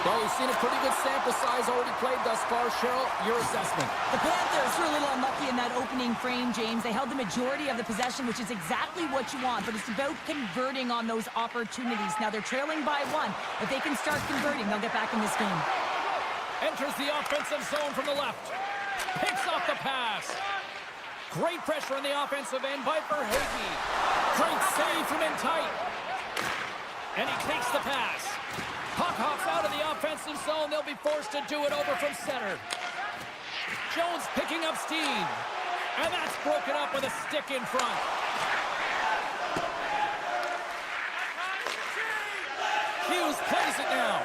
Well, we've seen a pretty good sample size already played thus far. Cheryl, your assessment. The Panthers were a little unlucky in that opening frame, James. They held the majority of the possession, which is exactly what you want, but it's about converting on those opportunities. Now they're trailing by 1. If they can start converting, they'll get back in this game. Enters the offensive zone from the left. Picks off the pass. Great pressure on the offensive end by Verhaeghe. Great save from in tight. And he takes the pass. Puck hops out of the offensive zone. They'll be forced to do it over from center. Jones picking up steam. And that's broken up with a stick in front. Hughes plays it now.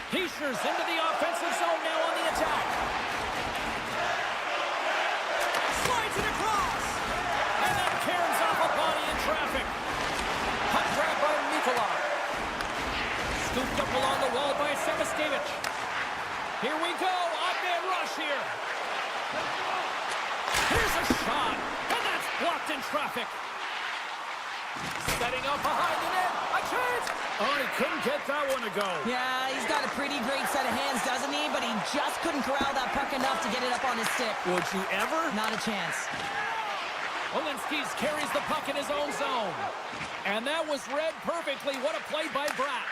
Heischer's into the offensive zone now on the attack. Slides it across. And that caroms off a body in traffic. Puck grab by Nikolai. Scooped up along the wall by Semiskevich. Here we go. Odd-man rush here. Here's a shot. And that's blocked in traffic. Setting up behind the net. A chance. Oh, he couldn't get that one to go. Yeah, he's got a pretty great set of hands, doesn't he? But he just couldn't corral that puck enough to get it up on his stick. Would you ever? Not a chance. Walensky carries the puck in his own zone. And that was read perfectly. What a play by Bratt.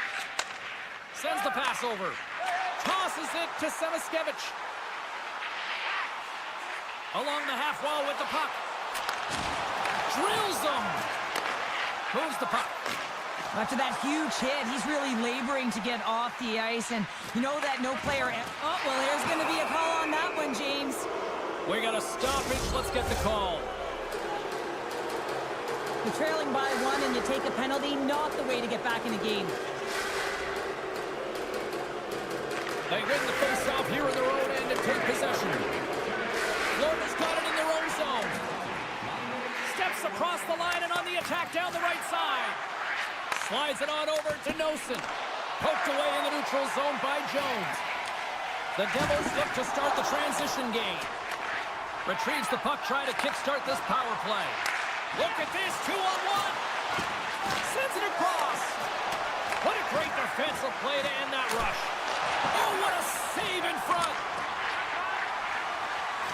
Sends the pass over. Tosses it to Semiskevich. Along the half wall with the puck. Drills them. Moves the puck. After that huge hit, he's really laboring to get off the ice. And you know that no player... Oh, well, there's going to be a call on that one, James. We got a stoppage. Let's get the call. You're trailing by 1 and you take a penalty. Not the way to get back in the game. They win the face-off here in their own end and take possession. Florida's got it in their own zone. Steps across the line and on the attack down the right side. Slides it on over to Nosen. Poked away in the neutral zone by Jones. The Devils look to start the transition game. Retrieves the puck, trying to kickstart this power play. Look at this, 2-on-1. Sends it across. What a great defensive play to end that rush. Oh, what a save in front.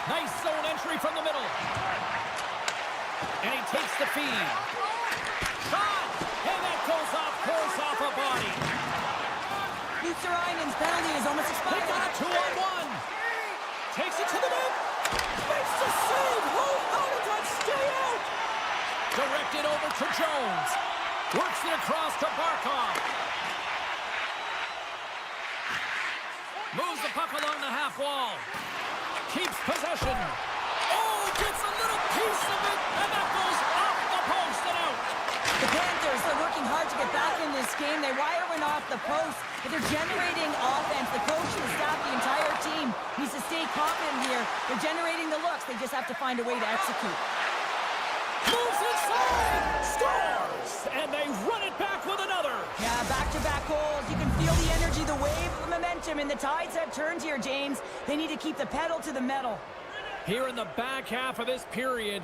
Nice zone entry from the middle. And he takes the feed. Shot! And that goes off course off a body. Lutzerainen's penalty is almost They expired. got a 2-on-1. Takes it to the net. Makes the save. Oh, how did that stay out? Directed over to Jones. Works it across to Barkov. Moves the puck along the half wall. Keeps possession. Oh, gets a little piece of it, and that goes off the post and out. The Panthers are working hard to get back in this game. They wire one off the post, but they're generating offense. The coach and the staff, the entire team needs to stay confident here. They're generating the looks. They just have to find a way to execute. Moves inside. Scores. And they run it back with another. Yeah, back-to-back goals. You can feel the energy, the wave of momentum, and the tides have turned here, James. They need to keep the pedal to the metal. Here in the back half of this period,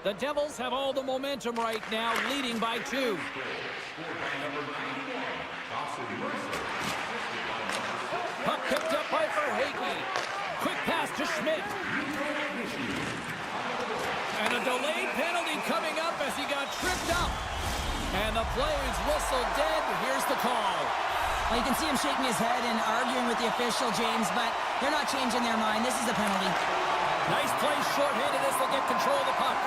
the Devils have all the momentum right now, leading by 2. Puck picked up by Verhaeghe. Quick pass to Schmidt. And a delayed penalty coming up as he got tripped up. And the play is whistled dead. Here's the call. Well, you can see him shaking his head and arguing with the official, James, but they're not changing their mind. This is a penalty. Nice play short-handed as they get control of the puck.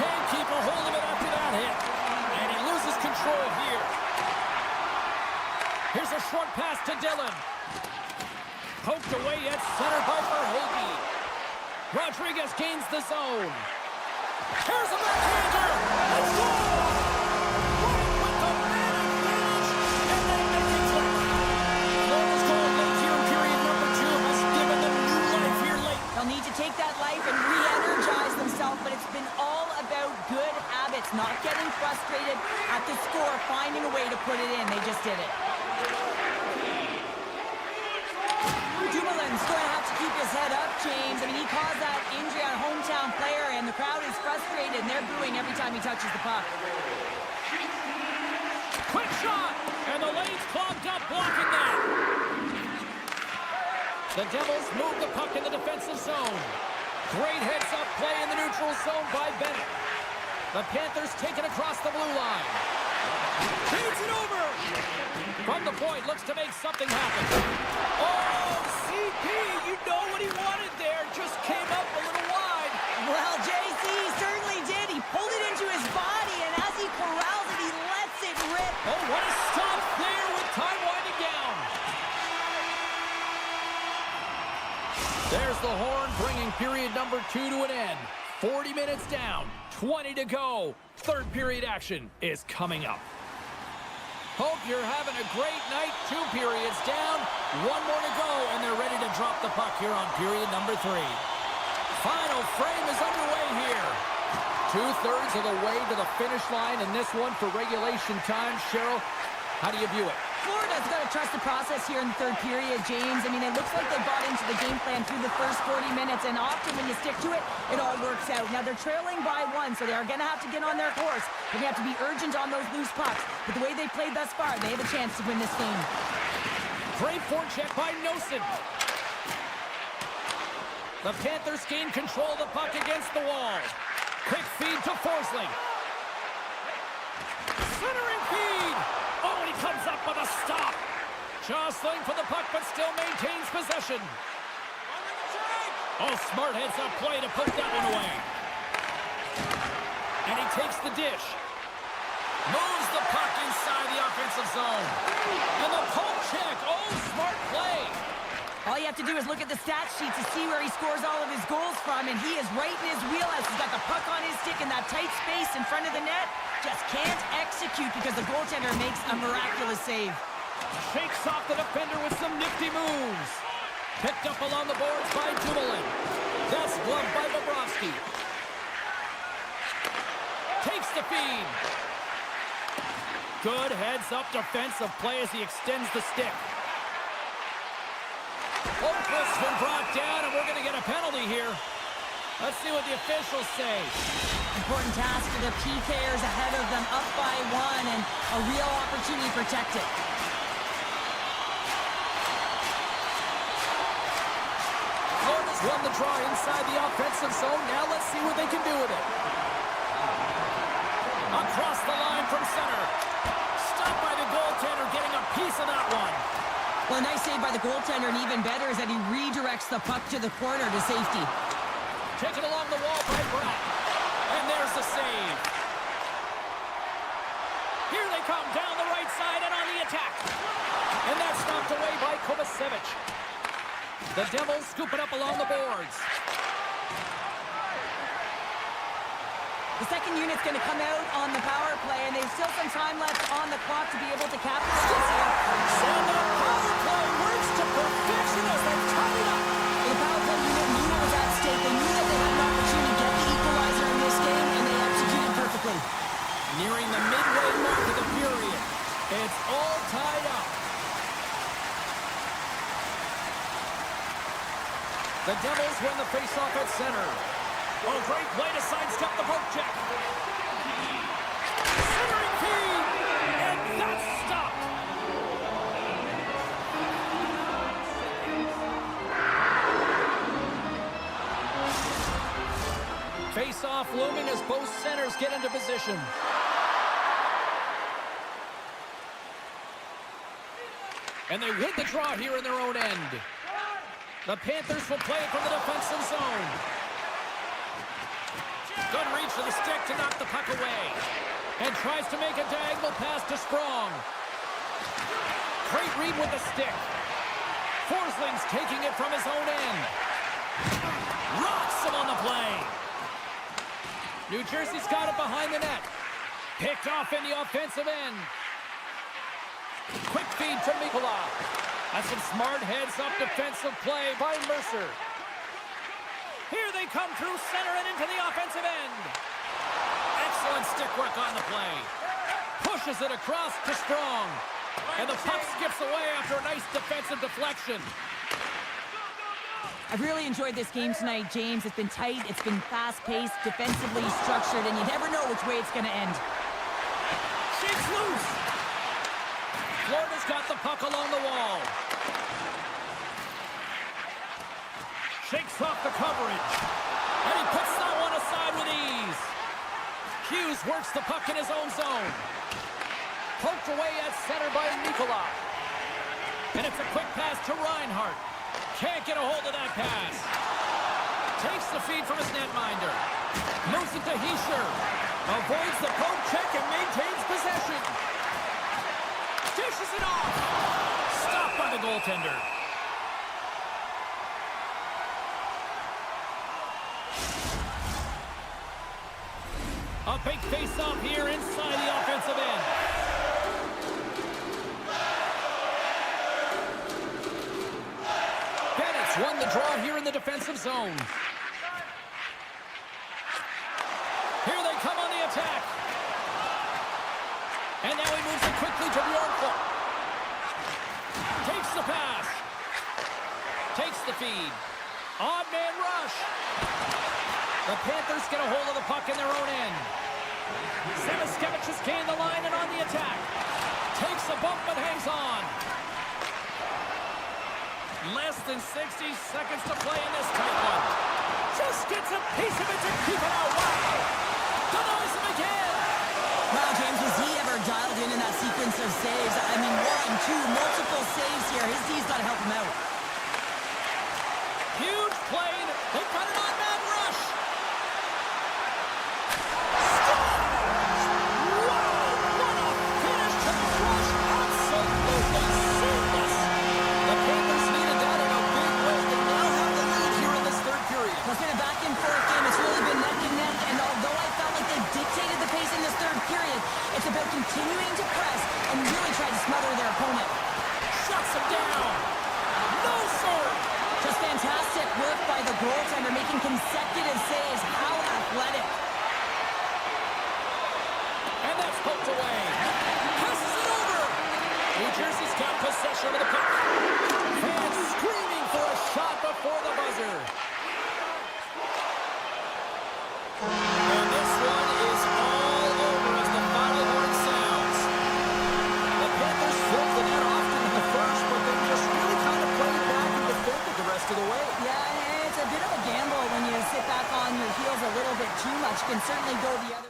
Can't keep a hold of it after that hit. And he loses control here. Here's a short pass to Dillon. Poked away at center by Verhaeghe. Rodriguez gains the zone. Here's a backhander. Let's go! Right with the man advantage, and they make it click. Florida's goal late here in period number 2 has given them new life here late. They'll need to take that life and re-energize themselves, but it's been all about good habits. hits, not getting frustrated at the score, finding a way to put it in. They just did it. Dumoulin's going to have to keep his head up, James. I mean, he caused that injury on a hometown player, and the crowd is frustrated, and they're booing every time he touches the puck. Quick shot! And the lane's clogged up, blocking that. The Devils move the puck in the defensive zone. Great heads-up play in the neutral zone by Bennett. The Panthers take it across the blue line. Feeds it over! From the point, looks to make something happen. Oh, CP, you know what he wanted there. Just came up a little wide. Well, JC certainly did. He pulled it into his body, and as he corrals it, he lets it rip. Oh, what a stop there with time winding down. There's the horn, bringing period number 2 to an end. 40 minutes down, 20 to go. Third period action is coming up. Hope you're having a great night. 2 periods down, 1 more to go, and they're ready to drop the puck here on period number 3. Final frame is underway here. 2/3 of the way to the finish line in this one for regulation time. Cheryl, how do you view it? Florida's got to trust the process here in the third period, James. I mean, it looks like they bought into the game plan through the first 40 minutes, and often when you stick to it, it all works out. Now, they're trailing by 1, so they are going to have to get on their course. They're going to have to be urgent on those loose pucks. But the way they played thus far, they have a chance to win this game. Great forecheck by Nosen. The Panthers gain control of the puck against the wall. Quick feed to Forsling. Centering feed. Oh, and he comes up with a stop. Jostling for the puck, but still maintains possession. Oh, smart heads-up play to put that one away. And he takes the dish. Moves the puck inside the offensive zone. And the poke check. Oh, smart play. All you have to do is look at the stat sheet to see where he scores all of his goals from, and he is right in his wheelhouse. He's got the puck on his stick in that tight space in front of the net. Just can't execute because the goaltender makes a miraculous save. Shakes off the defender with some nifty moves. Picked up along the boards by Dumoulin. That's gloved by Bobrovsky. Takes the feed. Good heads-up defensive play as he extends the stick. Oakley's been brought down, and we're going to get a penalty here. Let's see what the officials say. Important task for the PKers ahead of them, up by 1, and a real opportunity to protect it. Florida's won the draw inside the offensive zone. Now let's see what they can do with it. Across the line from center. Stopped by the goaltender, getting a piece of that one. Well, a nice save by the goaltender, and even better is that he redirects the puck to the corner to safety. Taken along the wall by Bratt. And there's the save. Here they come down the right side and on the attack. And that's knocked away by Kovacevic. The Devils scoop it up along the boards. The second unit's going to come out on the power play, and there's still some time left on the clock to be able to capitalize here. And the power play works to perfection as they tie it up. The power play unit knew what was at stake. They knew that they had an opportunity to get the equalizer in this game, and they executed perfectly. Nearing the midway mark of the period. It's all tied up. The Devils win the faceoff at center. Oh, great play to sidestep the poke check. Centering feed, and that's stopped. Face-off looming as both centers get into position. And they win the draw here in their own end. The Panthers will play it from the defensive zone. Good reach to the stick to knock the puck away. And tries to make a diagonal pass to Sprong. Great read with the stick. Forsling's taking it from his own end. Rocks him on the play. New Jersey's got it behind the net. Picked off in the offensive end. Quick feed to Mikula. That's some smart heads-up defensive play by Mercer. Here they come through center and into the offensive end. Excellent stick work on the play. Pushes it across to Strong. And the puck skips away after a nice defensive deflection. I've really enjoyed this game tonight, James. It's been tight, it's been fast-paced, defensively structured, and you never know which way it's going to end. Shakes loose. Florida's got the puck along the wall. Shakes off the coverage. And he puts that one aside with ease. Hughes works the puck in his own zone. Poked away at center by Nikolai. And it's a quick pass to Reinhart. Can't get a hold of that pass. Takes the feed from his netminder. Moves it to Hischier. Avoids the poke check and maintains possession. Dishes it off. Stopped by the goaltender. A big face-off here inside the offensive end. Bennett's won the draw here in the defensive zone. Here they come on the attack. And now he moves it quickly to Bjorkvold. Takes the pass. Takes the feed. Odd man rush. The Panthers get a hold of the puck in their own end. Semiskevich has gained the line and on the attack. Takes a bump but hangs on. Less than 60 seconds to play in this tight one. Just gets a piece of it to keep it out. Wow! Denies him again. Wow, James, was he ever dialed in that sequence of saves? I mean, 1, 2, multiple saves here. His D's got to help him out. Huge play. They've got an on-man rush. It's been a back and forth game. It's really been neck and neck. And although I felt like they dictated the pace in this third period, it's about continuing to press and really try to smother their opponent. Shuts him down. No, sir. Just fantastic work by the goaltender, making consecutive saves. How athletic. And that's poked away. Passes it over. New Jersey's got possession of the puck. Fans screaming for a shot before the buzzer. And this one is all over as the final horn sounds. The Panthers filled the net often in the first, but they just really kind of played back and defended the rest of the way. Yeah, it's a bit of a gamble when you sit back on your heels a little bit too much. Can certainly go the other.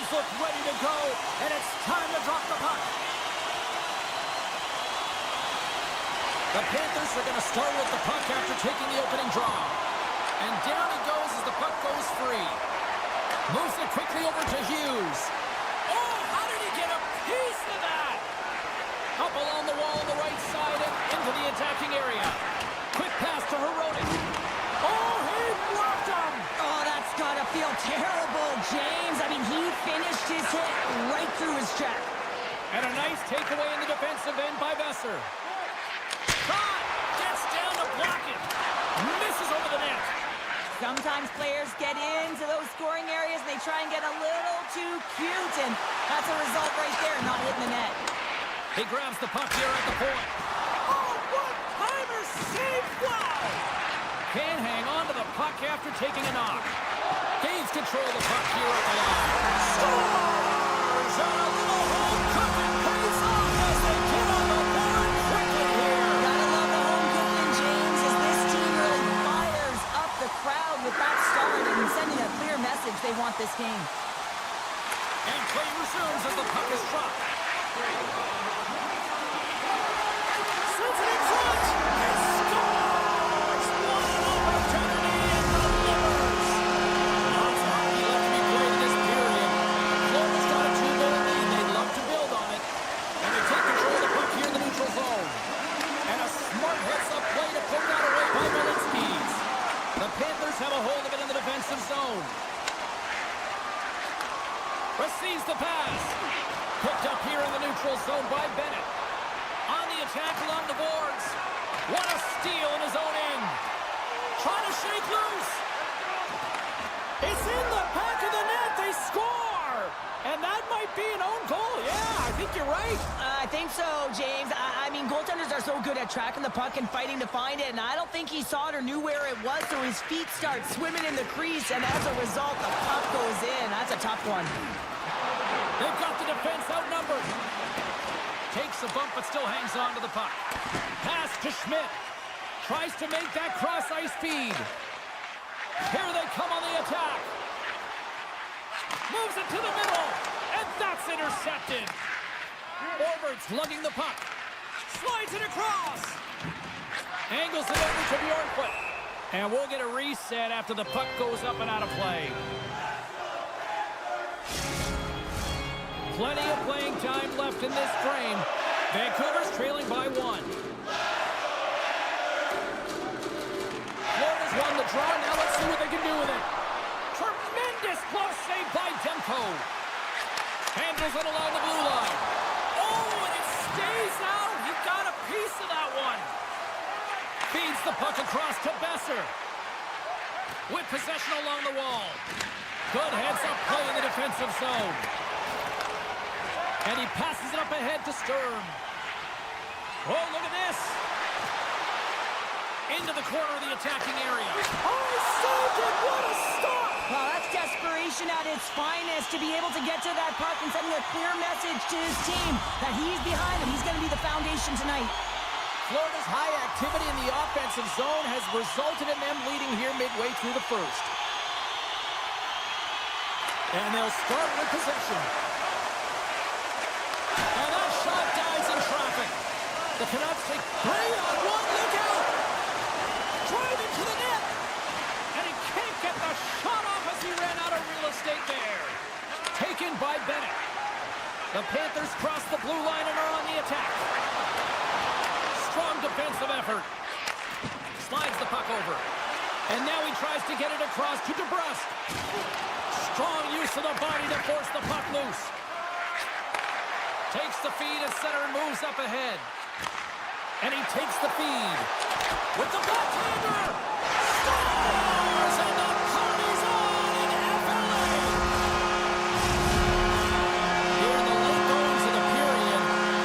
Goalies look ready to go, and it's time to drop the puck. The Panthers are going to start with the puck after taking the opening draw. And down he goes as the puck goes free. Moves it quickly over to Hughes. Oh, how did he get a piece of that? Up along the wall on the right side and into the attacking area. Quick pass to Herodic. Oh, he blocked him! Oh, that's got to feel terrible, James. I mean, he finished his hit right through his check. And a nice takeaway in the defensive end by Besser. Shot! Gets down to block it. Misses over the net. Sometimes players get into those scoring areas and they try and get a little too cute, and that's a result right there, not hitting the net. He grabs the puck here at the point. Oh, one-timer save! Wow! Can't hang on to the puck after taking a knock. Gains control of the puck here at the line. Scores! And a little home cooking pays off as they get on the board quickly here. Gotta love the home cooking, James, as this team really fires up the crowd with that start and sending a clear message they want this game. And play resumes as the puck is dropped. Sends it in front. He scores! What an opportunity and delivers. Lots of hockey left to be played in this period. Florida's got a 2-goal lead. They'd love to build on it. And they take control of the puck here in the neutral zone. And a smart heads-up play to put that away by Malinskis. The Panthers have a hold of it in the defensive zone. Receives the pass. Picked up here in the neutral zone by Bennett. On the attack along the boards. What a steal in his own end. Trying to shake loose. It's in the back of the net. They score. And that might be an own goal. Yeah, I think you're right. I think so, James. I mean, goaltenders are so good at tracking the puck and fighting to find it, and I don't think he saw it or knew where it was, so his feet start swimming in the crease, and as a result, the puck goes in. That's a tough one. They've got the defense outnumbered. Takes a bump, but still hangs on to the puck. Pass to Schmidt. Tries to make that cross-ice feed. Here they come on the attack. Moves it to the middle, and that's intercepted. Orbert's lugging the puck. Slides it across. Angles it over to Bjornquist. And we'll get a reset after the puck goes up and out of play. Plenty of playing time left in this frame. Vancouver's trailing by 1. Florida's won the draw. Now let's see what they can do with it. Tremendous close save by Demko. Handles it along the blue line. Oh, and it stays out. He got a piece of that one. Feeds the puck across to Besser. With possession along the wall. Good heads-up play in the defensive zone. And he passes it up ahead to Sturm. Oh, look at this. Into the corner of the attacking area. Oh, saved it. What a stop. Well, that's desperation at its finest to be able to get to that puck and sending a clear message to his team that he's behind him. He's going to be the foundation tonight. Florida's high activity in the offensive zone has resulted in them leading here midway through the first. And they'll start with possession. And that shot dies in traffic. The Canucks take 3 on 1. Look out! Driving to the net. And he can't get the shot off as he ran out of real estate there. Taken by Bennett. The Panthers cross the blue line and are on the attack. Strong defensive effort. Slides the puck over. And now he tries to get it across to DeBrusque. Strong use of the body to force the puck loose. Takes the feed at center and moves up ahead. And he takes the feed. With the backhander! Scores! And the party's on in FLA! Here in the late goings of the period,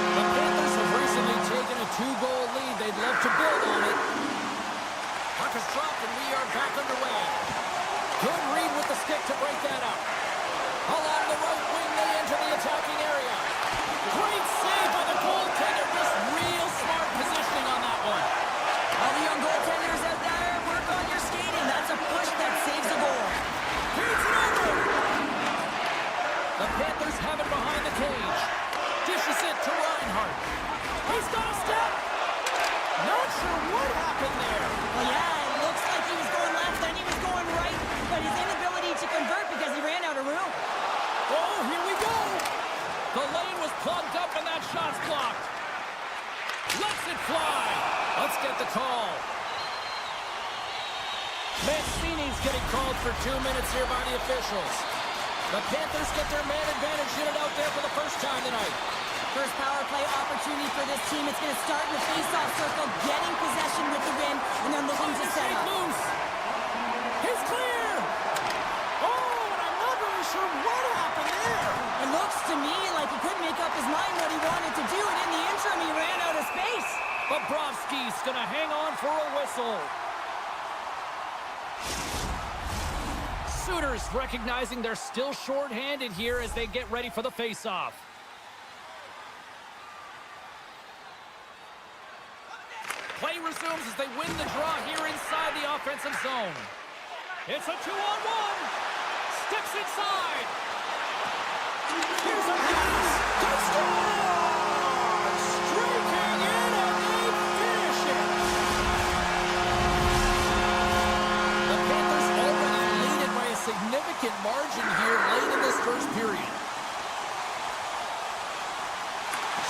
the Panthers have recently taken a 2-goal lead. They'd love to build on it. Puck is dropped and we are back underway. Good read with the stick to break that up. Along the right wing, they enter the attacking area. Great save by the goaltender. Just real smart positioning on that one. All the young goaltenders out there, work on your skating. That's a push that saves a goal. Feeds it over. The get the call. Mancini's getting called for 2 minutes here by the officials. The Panthers get their man advantage unit out there for the first time tonight. First power play opportunity for this team. It's going to start in the face-off circle, getting possession with the win, and they're looking to set up. Loose. He's clear. Oh, and I'm not really sure what happened there. It looks to me like he couldn't make up his mind what he wanted to do, and in the interim, he ran out of space. Bobrovsky's going to hang on for a whistle. Sooners recognizing they're still short-handed here as they get ready for the face-off. Play resumes as they win the draw here inside the offensive zone. It's a 2-on-1. Steps inside. Here's a pass. Touchdown! Streaking in and they finish it. The Panthers already leading by a significant margin here late in this first period.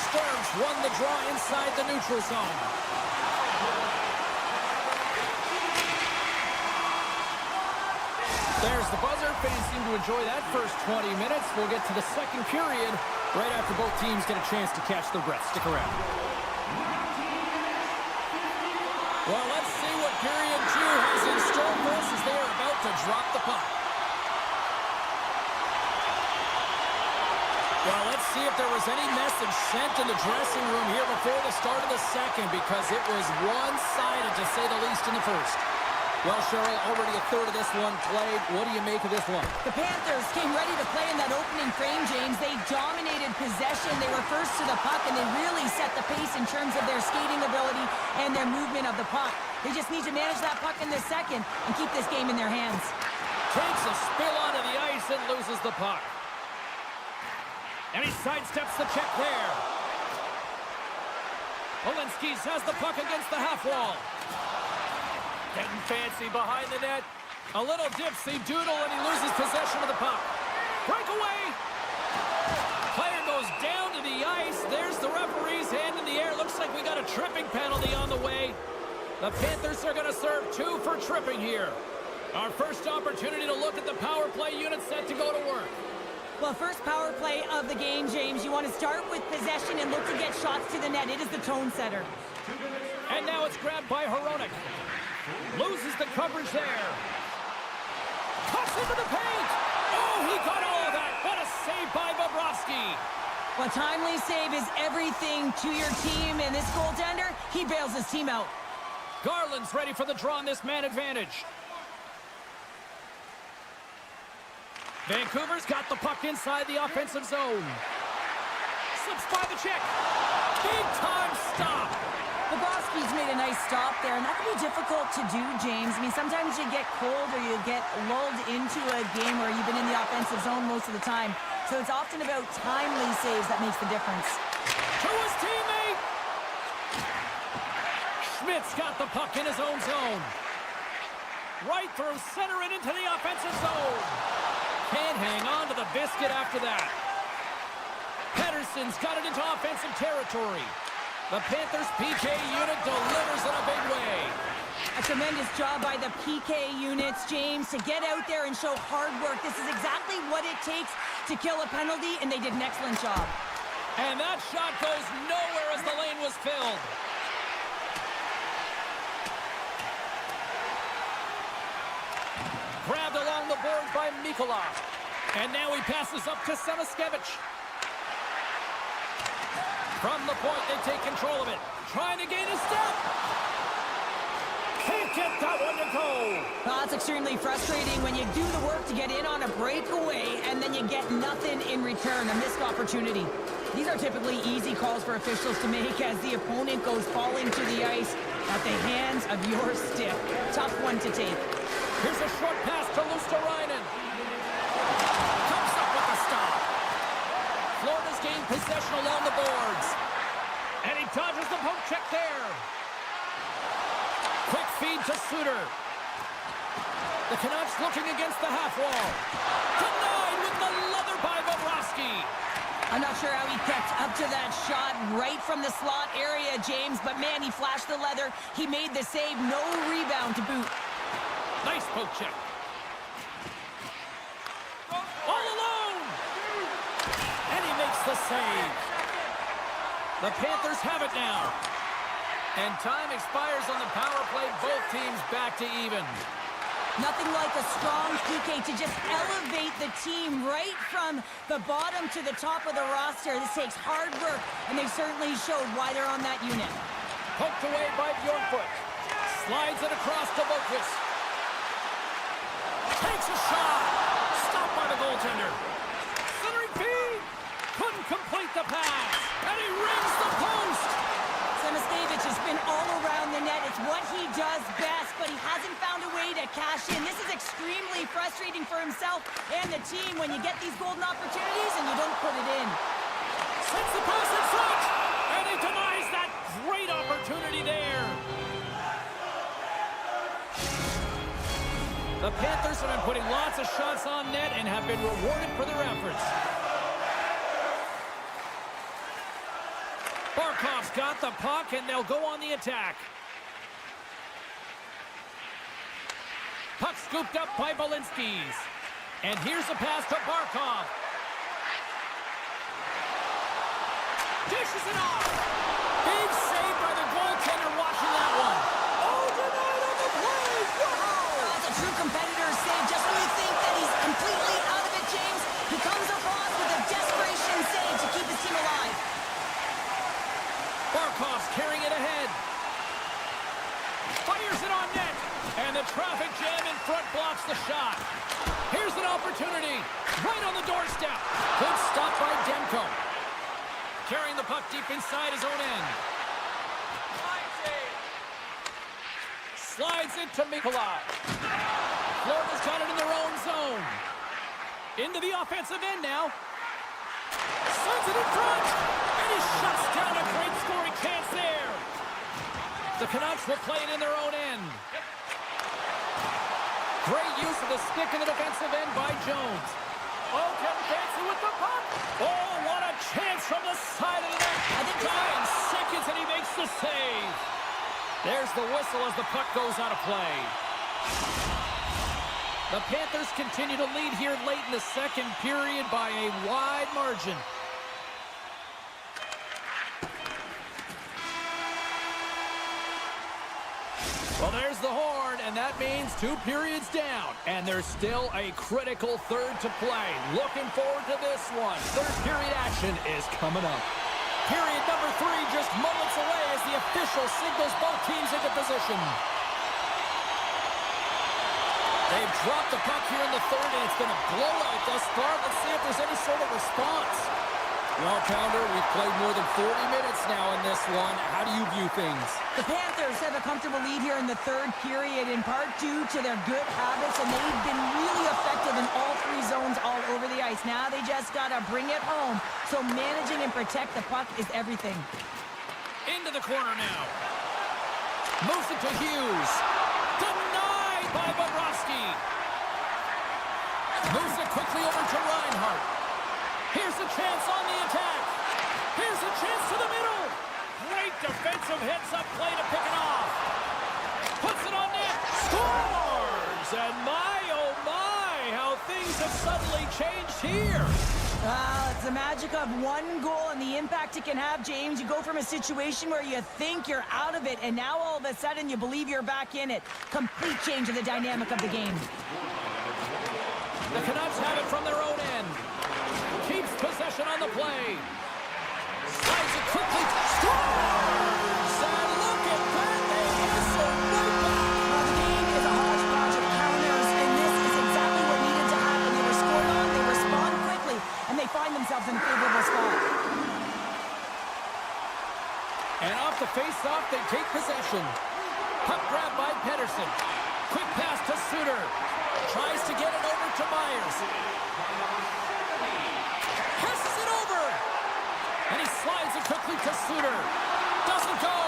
Storms won the draw inside the neutral zone. There's the buzzer. Fans seem to enjoy that first 20 minutes. We'll get to the second period right after both teams get a chance to catch their breath. Stick around. Well, let's see what period 2 has in store for us as they are about to drop the puck. Well, let's see if there was any message sent in the dressing room here before the start of the second, because it was one-sided, to say the least, in the first. Well, Cheryl, already a third of this one played. What do you make of this one? The Panthers came ready to play in that opening frame, James. They dominated possession. They were first to the puck, and they really set the pace in terms of their skating ability and their movement of the puck. They just need to manage that puck in the second and keep this game in their hands. Takes a spill onto the ice and loses the puck. And he sidesteps the check there. Olinsky's has the puck against the half wall. Getting fancy behind the net. A little dipsy doodle, and he loses possession of the puck. Breakaway. Player goes down to the ice. There's the referee's hand in the air. Looks like we got a tripping penalty on the way. The Panthers are going to serve 2 for tripping here. Our first opportunity to look at the power play unit set to go to work. Well, first power play of the game, James. You want to start with possession and look to get shots to the net. It is the tone setter. And now it's grabbed by Hronek. Loses the coverage there. Cuts into the paint. Oh, he got all of that. What a save by Bobrovsky. Well, timely save is everything to your team, and this goaltender, he bails his team out. Garland's ready for the draw on this man advantage. Vancouver's got the puck inside the offensive zone. Slips by the check. Big time stop. Bobrovsky's made a nice stop there, and that can be difficult to do, James. I mean, sometimes you get cold or you get lulled into a game where you've been in the offensive zone most of the time. So it's often about timely saves that makes the difference. To his teammate. Schmidt's got the puck in his own zone. Right through center and into the offensive zone. Can't hang on to the biscuit after that. Pettersson's got it into offensive territory. The Panthers PK unit delivers in a big way. A tremendous job by the PK units, James, to get out there and show hard work. This is exactly what it takes to kill a penalty, and they did an excellent job. And that shot goes nowhere as the lane was filled. Grabbed along the boards by Mikula. And now he passes up to Samaskevich. From the point, they take control of it. Trying to gain a step. Can't get that one to go. Well, it's extremely frustrating when you do the work to get in on a breakaway and then you get nothing in return, a missed opportunity. These are typically easy calls for officials to make as the opponent goes falling to the ice at the hands of your stick. Tough one to take. Here's a short pass to Luosterainen. Comes up with the stop. Florida's gained possession along the boards. And he dodges the poke check there. Quick feed to Suter. The Canucks looking against the half wall. Denied with the leather by Bobrovsky. I'm not sure how he kept up to that shot right from the slot area, James, but man, he flashed the leather. He made the save, no rebound to boot. Nice poke check. All alone! And he makes the save. The Panthers have it now. And time expires on the power play. Both teams back to even. Nothing like a strong PK to just elevate the team right from the bottom to the top of the roster. This takes hard work, and they certainly showed why they're on that unit. Poked away by Bjornfoot. Slides it across to Boquist. Takes a shot. Stopped by the goaltender. Centering feed. Couldn't complete the pass. And he rings the post. Samoskevich has been all around the net. It's what he does best, but he hasn't found a way to cash in. This is extremely frustrating for himself and the team when you get these golden opportunities and you don't put it in. Sends the pass in front, and he denies that great opportunity there. The Panthers have been putting lots of shots on net and have been rewarded for their efforts. Barkov's got the puck, and they'll go on the attack. Puck scooped up by Balinskis. And here's a pass to Barkov. Dishes it off. Big save by the goaltender watching that one. Oh, denied on the play. Wow! That's a true competitor's save. Just when you think that he's completely out of it, James, he comes across with a desperation save to keep his team alive. Barkov's carrying it ahead. Fires it on net. And the traffic jam in front blocks the shot. Here's an opportunity. Right on the doorstep. Good stop by Demko. Carrying the puck deep inside his own end. Slides it to Mikolaj. Florida's got it in their own zone. Into the offensive end now. Sends it in front. And he shuts down a great scoring chance there. The Canucks will play it in their own end. Great use of the stick in the defensive end by Jones. Oh, Kevin Fancy with the puck. Oh, what a chance from the side of the net. I think 9 seconds and he makes the save. There's the whistle as the puck goes out of play. The Panthers continue to lead here late in the second period by a wide margin. Well, there's the horn, and that means 2 periods down. And there's still a critical third to play. Looking forward to this one. Third period action is coming up. Period number 3 just moments away as the official signals both teams into position. They've dropped the puck here in the third, and it's been a blowout thus far. Let's see if there's any sort of response. Well, Pounder, we've played more than 40 minutes now in this one. How do you view things? The Panthers have a comfortable lead here in the third period, in part due to their good habits, and they've been really effective in all 3 zones all over the ice. Now they just got to bring it home, so managing and protect the puck is everything. Into the corner now. Moves it to Hughes. Denied by Bobrovsky. Moves it quickly over to Reinhart. Here's a chance on the attack. Here's a chance to the middle. Great defensive heads-up play to pick it off. Puts it on net. Scores! And my, oh my, how things have suddenly changed here. It's the magic of 1 goal and the impact it can have, James. You go from a situation where you think you're out of it, and now all of a sudden you believe you're back in it. Complete change of the dynamic of the game. The Canucks have it from their own end. Keeps possession on the play. Slides it quickly. Scores! And look at that. They whistle right back. Well, the game is a hodgepodge of counters, and this is exactly what needed to happen. They were scored on, they respond quickly, and they find themselves in a favorable spot. And off the face-off, they take possession. Puck grab by Pedersen. Quick pass to Suter. Tries to get it over to Myers. Passes it over. And he slides it quickly to Suter. Doesn't go.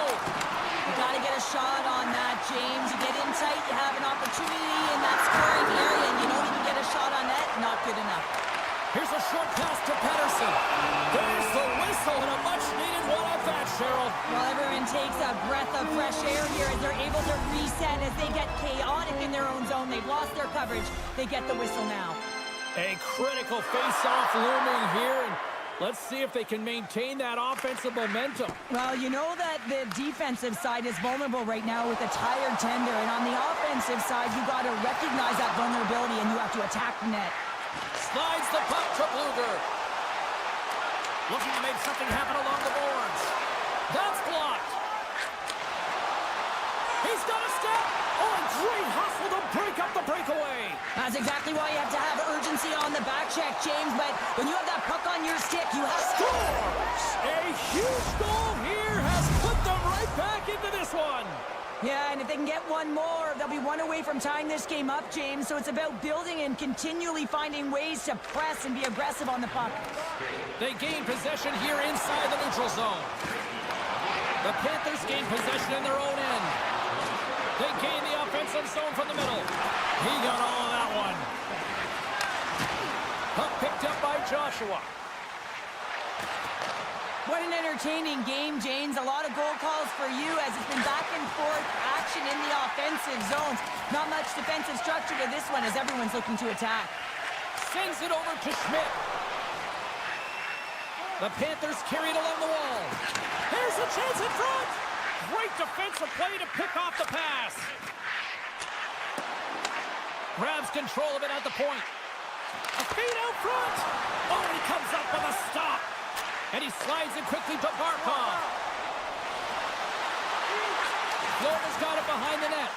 You got to get a shot on that, James. You get in tight, you have an opportunity in that scoring area, and you don't even get a shot on net. Not good enough. Here's a short pass to Pedersen. There's the whistle and a much-needed one at that, Cheryl. Well, everyone takes a breath of fresh air here as they're able to reset as they get chaotic in their own zone. They've lost their coverage. They get the whistle now. A critical face-off looming here, and let's see if they can maintain that offensive momentum. Well, you know that the defensive side is vulnerable right now with a tired tender, and on the offensive side, you got to recognize that vulnerability and you have to attack the net. Slides the puck to Bluger. Looking to make something happen along the boards. That's blocked. He's got a step. Oh, and great hustle to break up the breakaway. That's exactly why you have to have urgency on the back check, James, but when you have that puck on your stick, you have... Scores! A huge goal here has put them right back into this one. Yeah, and if they can get one more, they'll be one away from tying this game up, James. So it's about building and continually finding ways to press and be aggressive on the puck. They gain possession here inside the neutral zone. The Panthers gain possession in their own end. They gain the offensive zone from the middle. He got all of that one. Puck picked up by Joshua. What an entertaining game, James. A lot of goal calls for you as it's been back and forth action in the offensive zones. Not much defensive structure to this one as everyone's looking to attack. Sends it over to Schmidt. The Panthers carry it along the wall. Here's a chance in front. Great defensive play to pick off the pass. Grabs control of it at the point. A feed out front. Oh, he comes up with a stop. And he slides it quickly to Barkov. Florida's got it behind the net.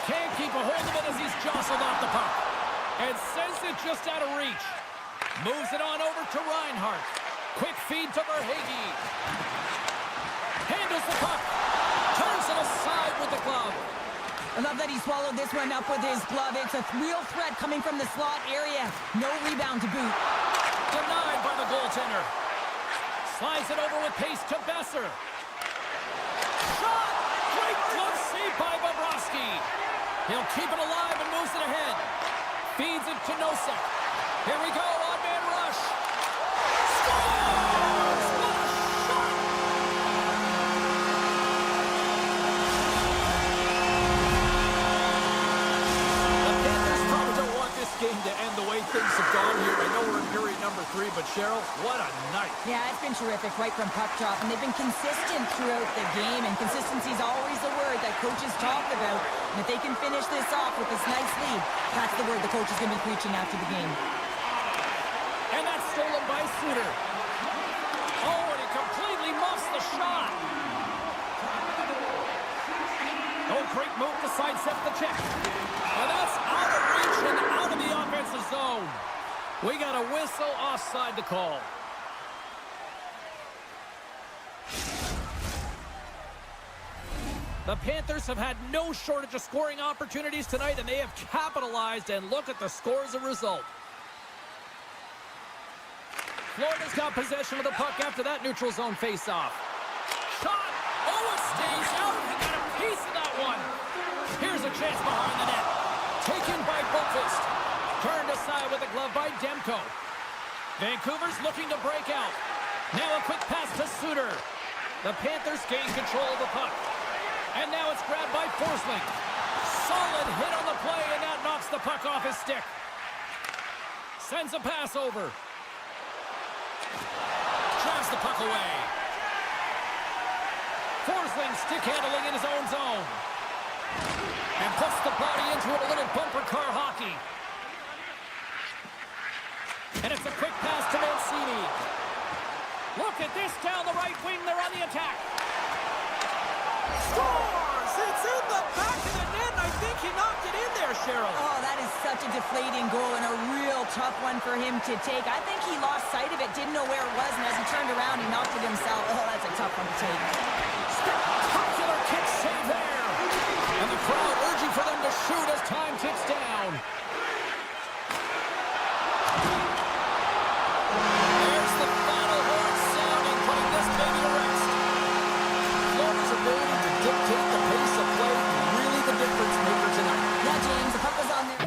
Can't keep a hold of it as he's jostled off the puck. And sends it just out of reach. Moves it on over to Reinhart. Quick feed to Verhaeghe. Handles the puck. Turns it aside with the glove. I love that he swallowed this one up with his glove. It's a real threat coming from the slot area. No rebound to boot. Denied by the goaltender. Slides it over with pace to Besser. Shot! Great glove save by Bobrovsky. He'll keep it alive and moves it ahead. Feeds it to Nosek. Here we go, on-man rush. Scores! What a shot! The Panthers probably don't want this game to end the way things have gone here. I know we're in period number 3, but Cheryl, what a night. Yeah, it's been terrific right from puck drop, and they've been consistent throughout the game, and consistency is always the word that coaches talk about. And if they can finish this off with this nice lead, that's the word the coach is going to be preaching after the game. And that's stolen by Suter. Oh, and he completely muffs the shot. Oh, great move to sidestep the check. And that's out of reach and out of the offensive zone. We got a whistle offside to call. The Panthers have had no shortage of scoring opportunities tonight, and they have capitalized, and look at the score as a result. Florida's got possession of the puck after that neutral zone face-off. Shot! Oh, it stays out! He got a piece of that one! Here's a chance behind the net. Taken by Boqvist. Turned aside with a glove by Demko. Vancouver's looking to break out. Now a quick pass to Suter. The Panthers gain control of the puck. And now it's grabbed by Forsling. Solid hit on the play, and that knocks the puck off his stick. Sends a pass over. Drives the puck away. Forsling stick handling in his own zone. And puts the body into a little bumper car hockey. And it's a quick pass to Mancini. Look at this down the right wing. They're on the attack. Scores! It's in the back of the net. I think he knocked it in there, Cheryl. Oh, that is such a deflating goal and a real tough one for him to take. I think he lost sight of it, didn't know where it was, and as he turned around, he knocked it himself. Oh, that's a tough one to take. Spectacular kick save there. And the crowd urging for them to shoot as time ticks down. There's the final horn sounding, putting this baby to rest. Florida's ability to dictate the pace of play, really the difference maker tonight. Yeah, James, the puck was on there.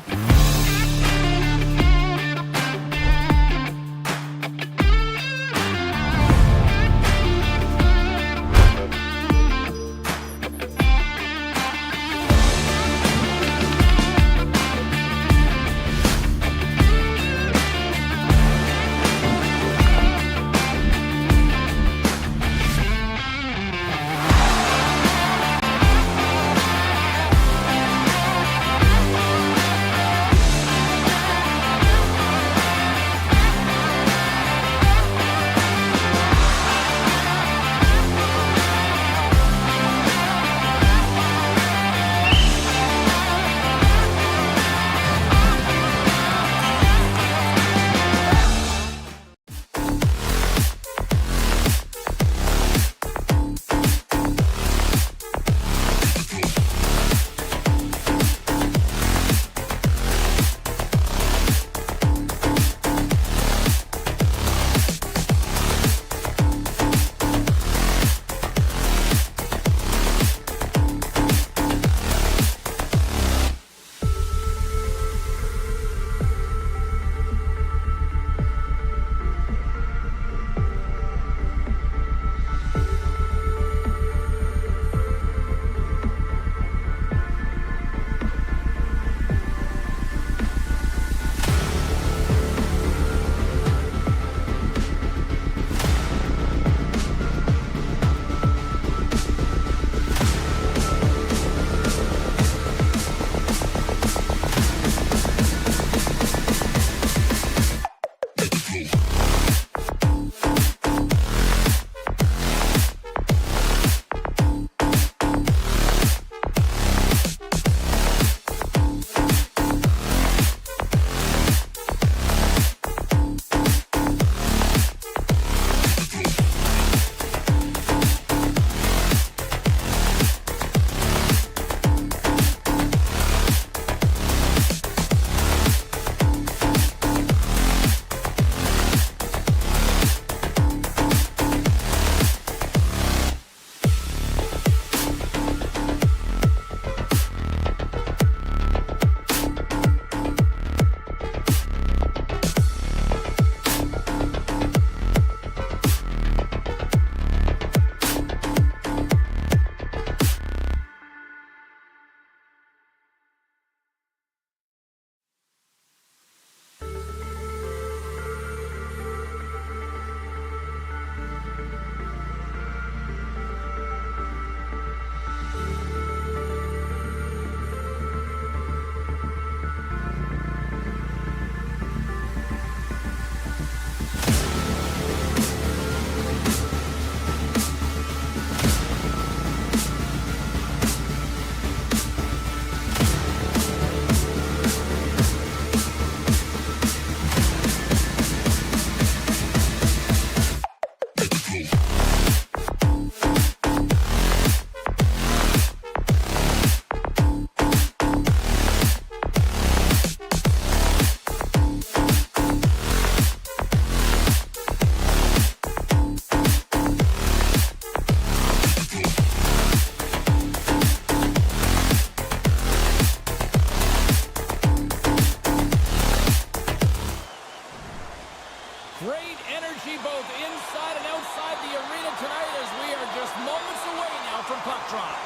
from puck drop.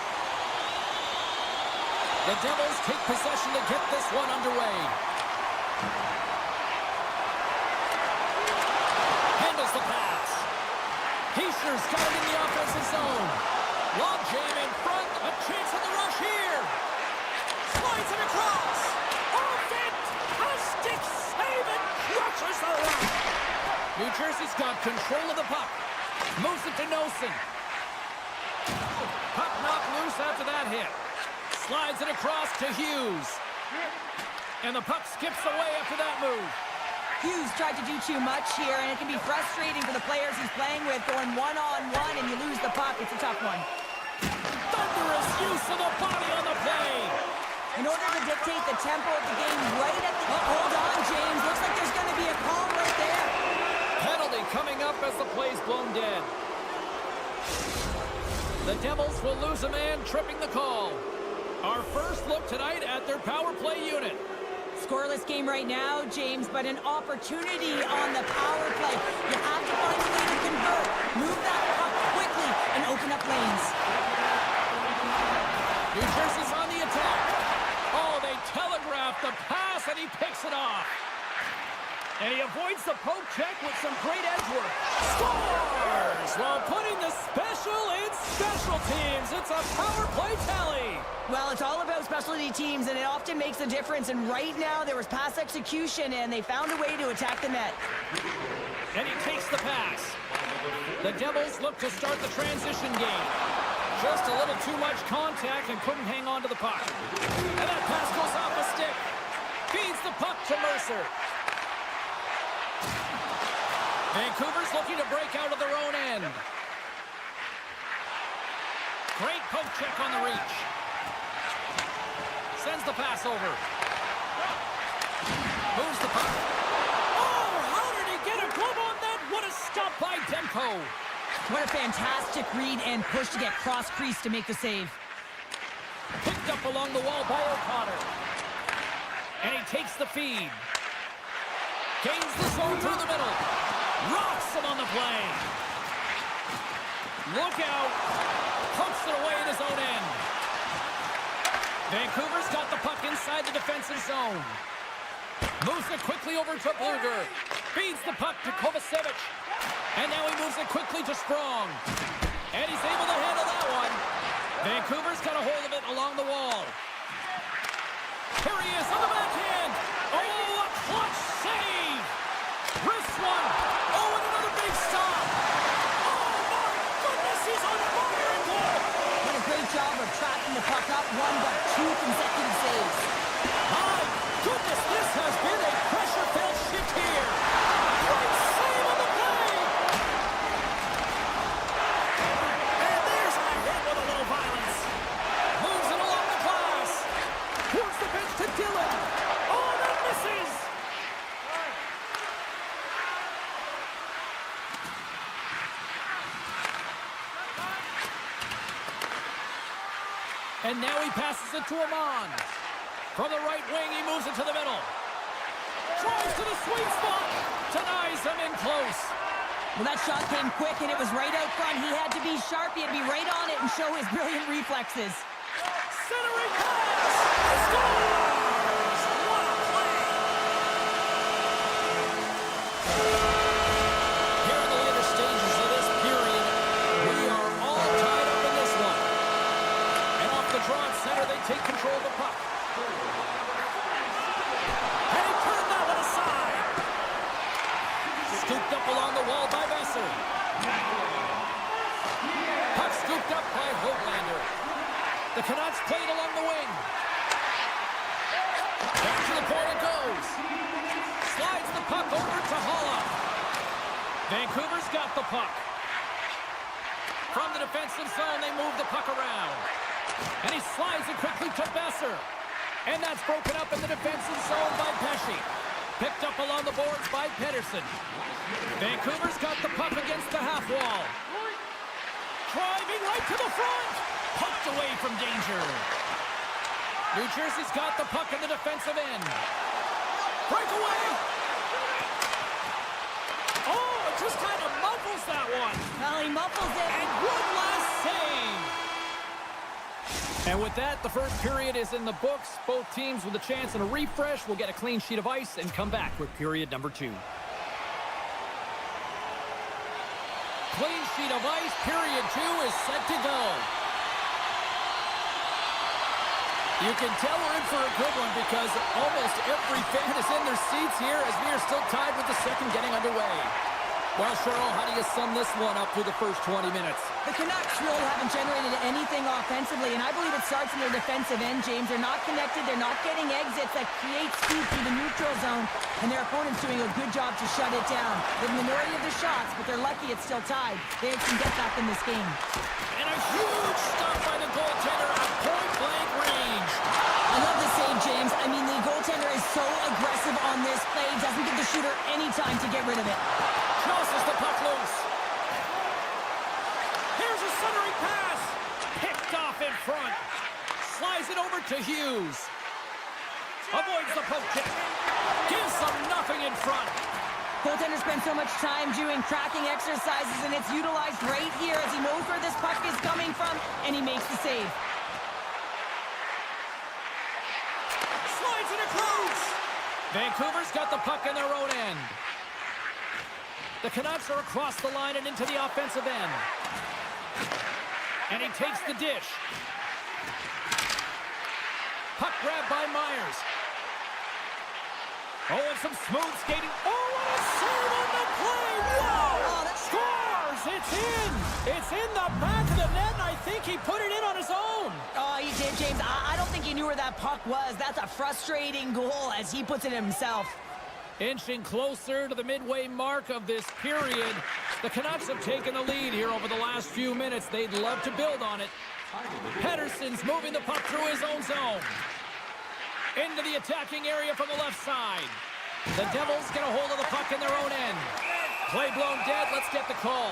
The Devils take possession to get this one underway. Handles the pass. Heischer's got it in the offensive zone. Long jam in front. A chance on the rush here. Slides it across. Oh, fantastic save and crushes the rush. New Jersey's got control of the puck. Moves it to Nelson. Puck knocked loose after that hit. Slides it across to Hughes. And the puck skips away after that move. Hughes tried to do too much here, and it can be frustrating for the players he's playing with, going one-on-one, and you lose the puck. It's a tough one. Thunderous use of the body on the play. In order to dictate the tempo of the game right at the... hold on, James. Looks like there's going to be a call right there. Penalty coming up as the play's blown dead. The Devils will lose a man, tripping the call. Our first look tonight at their power play unit. Scoreless game right now, James, but an opportunity on the power play. You have to find a way to convert. Move that puck quickly and open up lanes. New Jersey's on the attack. Oh, they telegraph the pass, and he picks it off. And he avoids the poke check with some great edge work. Scores! While putting the special in special teams. It's a power play tally. Well, it's all about specialty teams, and it often makes a difference. And right now, there was pass execution, and they found a way to attack the net. And he takes the pass. The Devils look to start the transition game. Just a little too much contact and couldn't hang on to the puck. And that pass goes off the stick. Feeds the puck to Mercer. Vancouver's looking to break out of their own end. Great poke check on the reach. Sends the pass over. Moves the puck. Oh, how did he get a glove on that? What a stop by Demko. What a fantastic read and push to get cross-crease to make the save. Picked up along the wall by O'Connor. And he takes the feed. Gains the zone through the middle. Rocks him on the play. Look out. Pokes it away in his own end. Vancouver's got the puck inside the defensive zone. Moves it quickly over to Bluger. Feeds the puck to Kovacevic. And now he moves it quickly to Strong. And he's able to handle that one. Vancouver's got a hold of it along the wall. Here he is on the backhand. Oh, a clutch save. Wrist one. Oh, and another big stop. Oh, my goodness, he's on fire in goal. Did a great job of tracking the puck up, one but two consecutive saves. My goodness, this has been a pressure-filled shift here. Great save on the play. And there's a hit with a little violence. Moves it along the glass. Towards the bench to Dillon. Oh, that misses. And now he passes it to Amon. From the right wing, he moves it to the middle. Tries to the sweet spot. Denies him in close. Well, that shot came quick, and it was right out front. He had to be sharp. He had to be right on it and show his brilliant reflexes. Centering pass. Scores! What a play! Here in the later stages of this period, we are all tied up in this one. And off the draw at center, they take control of the puck. And he turned that one aside. Scooped up along the wall by Besser. Puck scooped up by Hoglander. The Canucks played along the wing. Back to the point it goes. Slides the puck over to Holla. Vancouver's got the puck. From the defensive zone, they move the puck around. And he slides it quickly to Besser. And that's broken up in the defensive zone by Pesce. Picked up along the boards by Pettersson. Vancouver's got the puck against the half wall. Driving right to the front. Poked away from danger. New Jersey's got the puck in the defensive end. Breakaway. Oh, it just kind of muffles that one. Well, he muffles it. And one last save. And with that, the first period is in the books. Both teams with a chance and a refresh will get a clean sheet of ice and come back with period number 2. Clean sheet of ice, period 2 is set to go. You can tell we're in for a good one because almost every fan is in their seats here as we are still tied with the second getting underway. Well, Cheryl, how do you sum this one up through the first 20 minutes? The Canucks really haven't generated anything offensively, and I believe it starts in their defensive end, James. They're not connected. They're not getting exits that create speed through the neutral zone, and their opponent's doing a good job to shut it down. The minority of the shots, but they're lucky it's still tied. They can get back in this game. And a huge stop by the goaltender at point-blank range. I love the save, James. I mean, the goaltender is so aggressive on this play. Doesn't give the shooter any time to get rid of it. Crosses the puck loose. Here's a centering pass. Picked off in front. Slides it over to Hughes. Avoids the poke check. Gives them nothing in front. Goaltender spends so much time doing tracking exercises, and it's utilized right here as he knows where this puck is coming from, and he makes the save. Slides it across. Vancouver's got the puck in their own end. The Canucks are across the line and into the offensive end. And he takes the dish. Puck grab by Myers. Oh, and some smooth skating. Oh, what a save on the play! Whoa! Scores! It's in! It's in the back of the net, and I think he put it in on his own. Oh, he did, James. I don't think he knew where that puck was. That's a frustrating goal as he puts it himself. Inching closer to the midway mark of this period. The Canucks have taken the lead here over the last few minutes. They'd love to build on it. Pedersen's moving the puck through his own zone. Into the attacking area from the left side. The Devils get a hold of the puck in their own end. Play blown dead. Let's get the call.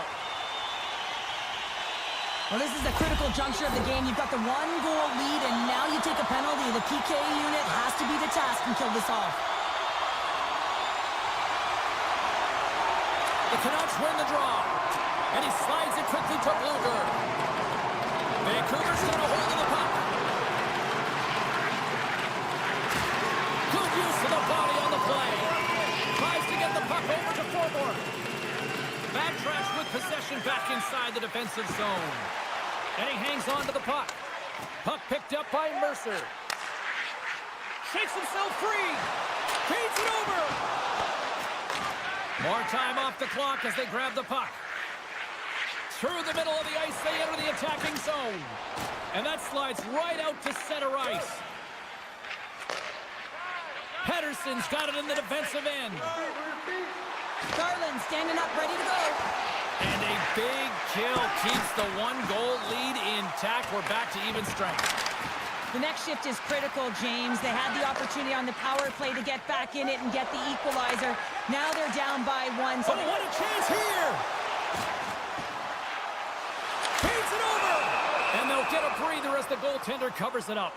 Well, this is the critical juncture of the game. You've got the 1-goal lead, and now you take a penalty. The PK unit has to be the task and kill this off. The Canucks win the draw. And he slides it quickly to Bluger. Vancouver's got a hold of the puck. Good use of the body on the play. Tries to get the puck over to Forbort. Backtracks with possession back inside the defensive zone. And he hangs on to the puck. Puck picked up by Mercer. Shakes himself free. Feeds it over. More time off the clock as they grab the puck. Through the middle of the ice, they enter the attacking zone. And that slides right out to center ice. Pedersen's got it in the defensive end. Garland standing up, ready to go. And a big kill keeps the 1-goal lead intact. We're back to even strength. The next shift is critical, James. They had the opportunity on the power play to get back in it and get the equalizer. Now they're down by 1. So what a chance here! Feeds it over! And they'll get a breather as the goaltender covers it up.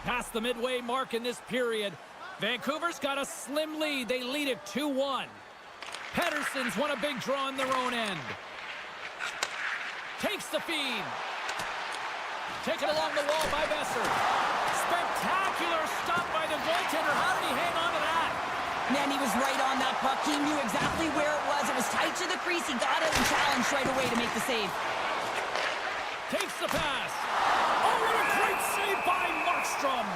Past the midway mark in this period. Vancouver's got a slim lead. They lead it 2-1. Pedersen's won a big draw in their own end. Takes the feed. Taken along the wall by Besser. Spectacular stop by the goaltender. How did he hang on to that? Man, he was right on that puck. He knew exactly where it was. It was tight to the crease. He got it and challenged right away to make the save. Takes the pass. Oh, what a great save by Markstrom.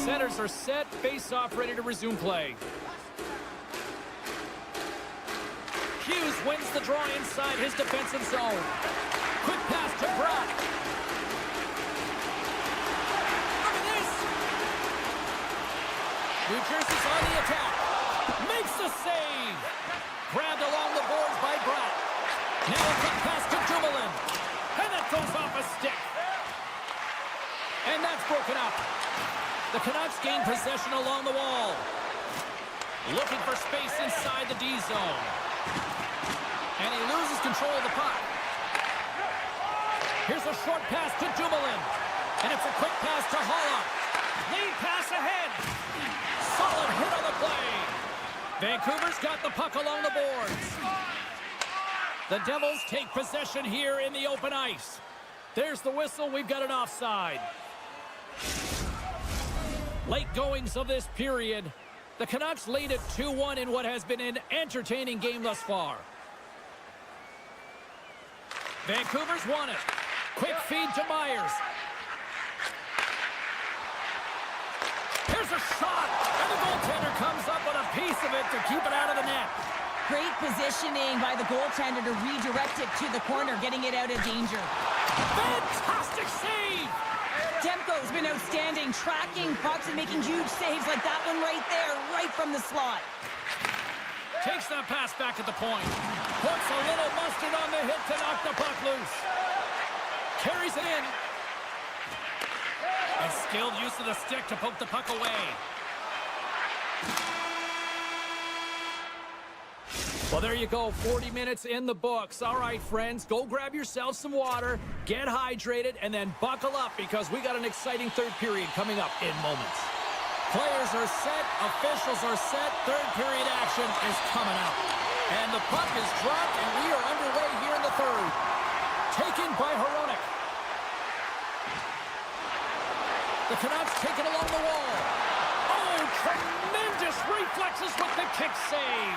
Centers are set. Face-off ready to resume play. Hughes wins the draw inside his defensive zone. Quick pass to Bratt. Look at this. New Jersey's on the attack. Makes the save. Grabbed along the boards by Bratt. Now a quick pass to Dumoulin. And that goes off a stick. And that's broken up. The Canucks gain possession along the wall. Looking for space inside the D zone. And he loses control of the puck. Here's a short pass to Dumoulin. And it's a quick pass to Holla. Lead pass ahead. Solid hit on the play. Vancouver's got the puck along the boards. The Devils take possession here in the open ice. There's the whistle. We've got an offside. Late goings of this period. The Canucks lead it 2-1 in what has been an entertaining game thus far. Vancouver's won it. Quick feed to Myers. Here's a shot, and the goaltender comes up with a piece of it to keep it out of the net. Great positioning by the goaltender to redirect it to the corner, getting it out of danger. Fantastic save! Demko's been outstanding, tracking pucks and making huge saves like that one right there, right from the slot. Takes that pass back at the point. Puts a little mustard on the hit to knock the puck loose. Carries it in. And skilled use of the stick to poke the puck away. Well, there you go. 40 minutes in the books. All right, friends, go grab yourself some water, get hydrated, and then buckle up because we got an exciting third period coming up in moments. Players are set, officials are set, third period action is coming up. And the puck is dropped, and we are underway here in the third. Taken by Hronek. The Canucks take it along the wall. Oh, tremendous reflexes with the kick save.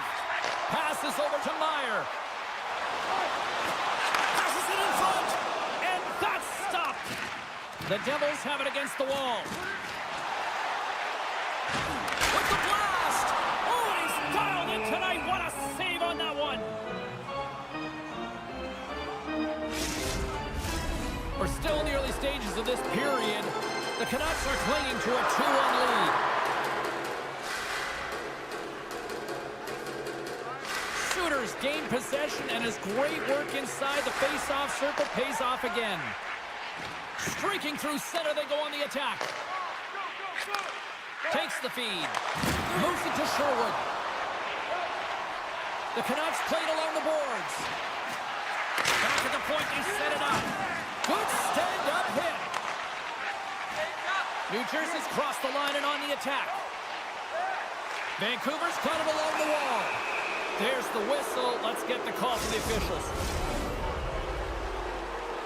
Passes over to Meyer. Passes it in front. And that's stopped. The Devils have it against the wall. With the blast. Oh, he's dialed it tonight. What a save on that one. We're still in the early stages of this period. The Canucks are clinging to a 2-1 lead. Shooters gain possession, and his great work inside the face-off circle pays off again. Streaking through center, they go on the attack. Takes the feed. Moves it to Sherwood. The Canucks played along the boards. Back at the point, they set it up. Good stand-up hit. New Jersey's crossed the line and on the attack. Vancouver's got it along the wall. There's the whistle. Let's get the call from the officials.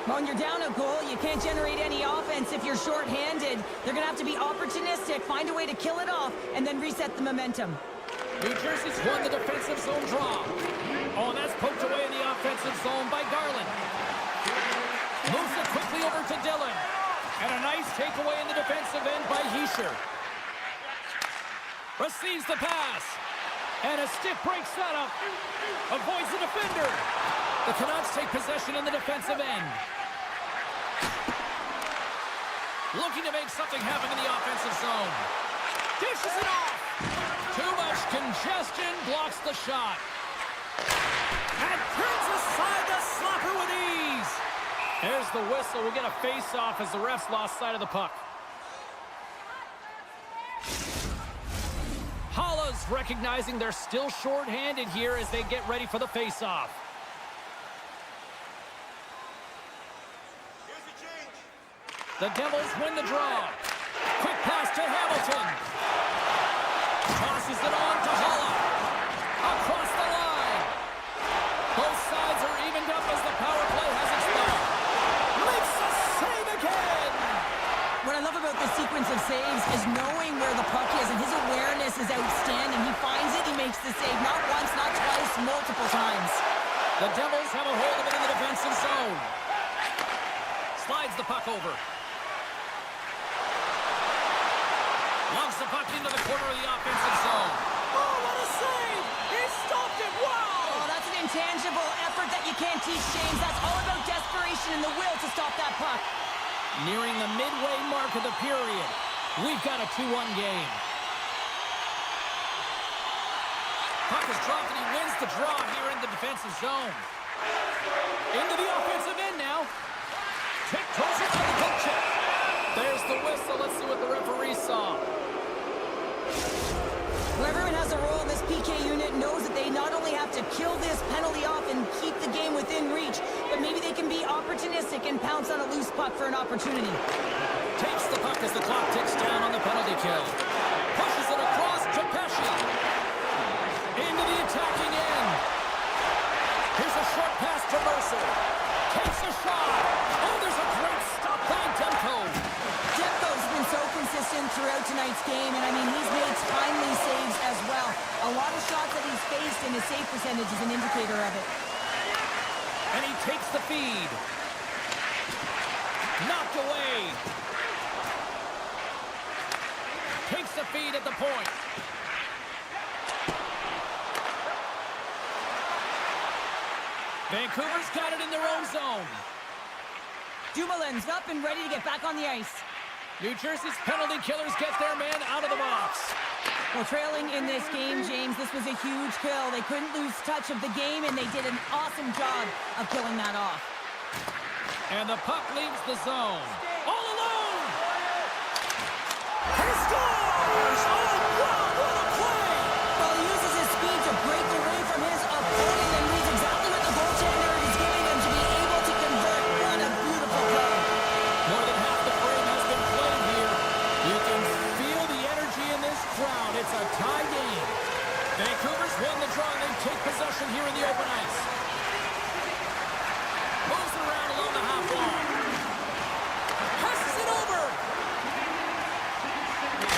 When you're down a goal, you can't generate any offense if you're shorthanded. They're going to have to be opportunistic, find a way to kill it off, and then reset the momentum. New Jersey's won the defensive zone draw. Oh, and that's poked away in the offensive zone by Garland. Moves it quickly over to Dillon. And a nice takeaway in the defensive end by Hischier. Receives the pass. And a stiff break setup. Avoids the defender. The Canucks take possession in the defensive end. Looking to make something happen in the offensive zone. Dishes it off. Too much congestion. Blocks the shot. And turns aside the slapper with ease. There's the whistle. We'll get a face-off as the refs lost sight of the puck. Holla's recognizing they're still short-handed here as they get ready for the face-off. The Devils win the draw. Quick pass to Hamilton. Tosses it on to Holla. Across the line. Both sides are evened up as the power play has expired. Makes a save again. What I love about this sequence of saves is knowing where the puck is, and his awareness is outstanding. He finds it, he makes the save. Not once, not twice, multiple times. The Devils have a hold of it in the defensive zone. Slides the puck over. Loves the puck into the corner of the offensive zone. Oh, what a save! He stopped it! Wow! Oh, that's an intangible effort that you can't teach, James. That's all about desperation and the will to stop that puck. Nearing the midway mark of the period, we've got a 2-1 game. Puck is dropped and he wins the draw here in the defensive zone. Into the offensive end now. Tiptoes it to the hook check. There's the whistle. Let's see what the referee saw. Well, everyone has a role in this PK unit, knows that they not only have to kill this penalty off and keep the game within reach, but maybe they can be opportunistic and pounce on a loose puck for an opportunity. Takes the puck as the clock ticks down on the penalty kill. Pushes it across to Pesci. A lot of shots that he's faced, and his save percentage is an indicator of it. And he takes the feed. Knocked away. Takes the feed at the point. Vancouver's got it in their own zone. Dumoulin's up and ready to get back on the ice. New Jersey's penalty killers get their man out of the box. Well, trailing in this game, James, this was a huge kill. They couldn't lose touch of the game, and they did an awesome job of killing that off. And the puck leaves the zone. All alone! He scores! Oh, wow, what a play! Well, he uses his speed to break away from his opponent and reads exactly what the goaltender is giving him to be able to convert. What a beautiful play. More than half the frame has been played here. You can feel the energy in this crowd. It's a tie game. Vancouver's won the draw. They take possession here in the open ice. Moves it around along the half wall. Passes it over.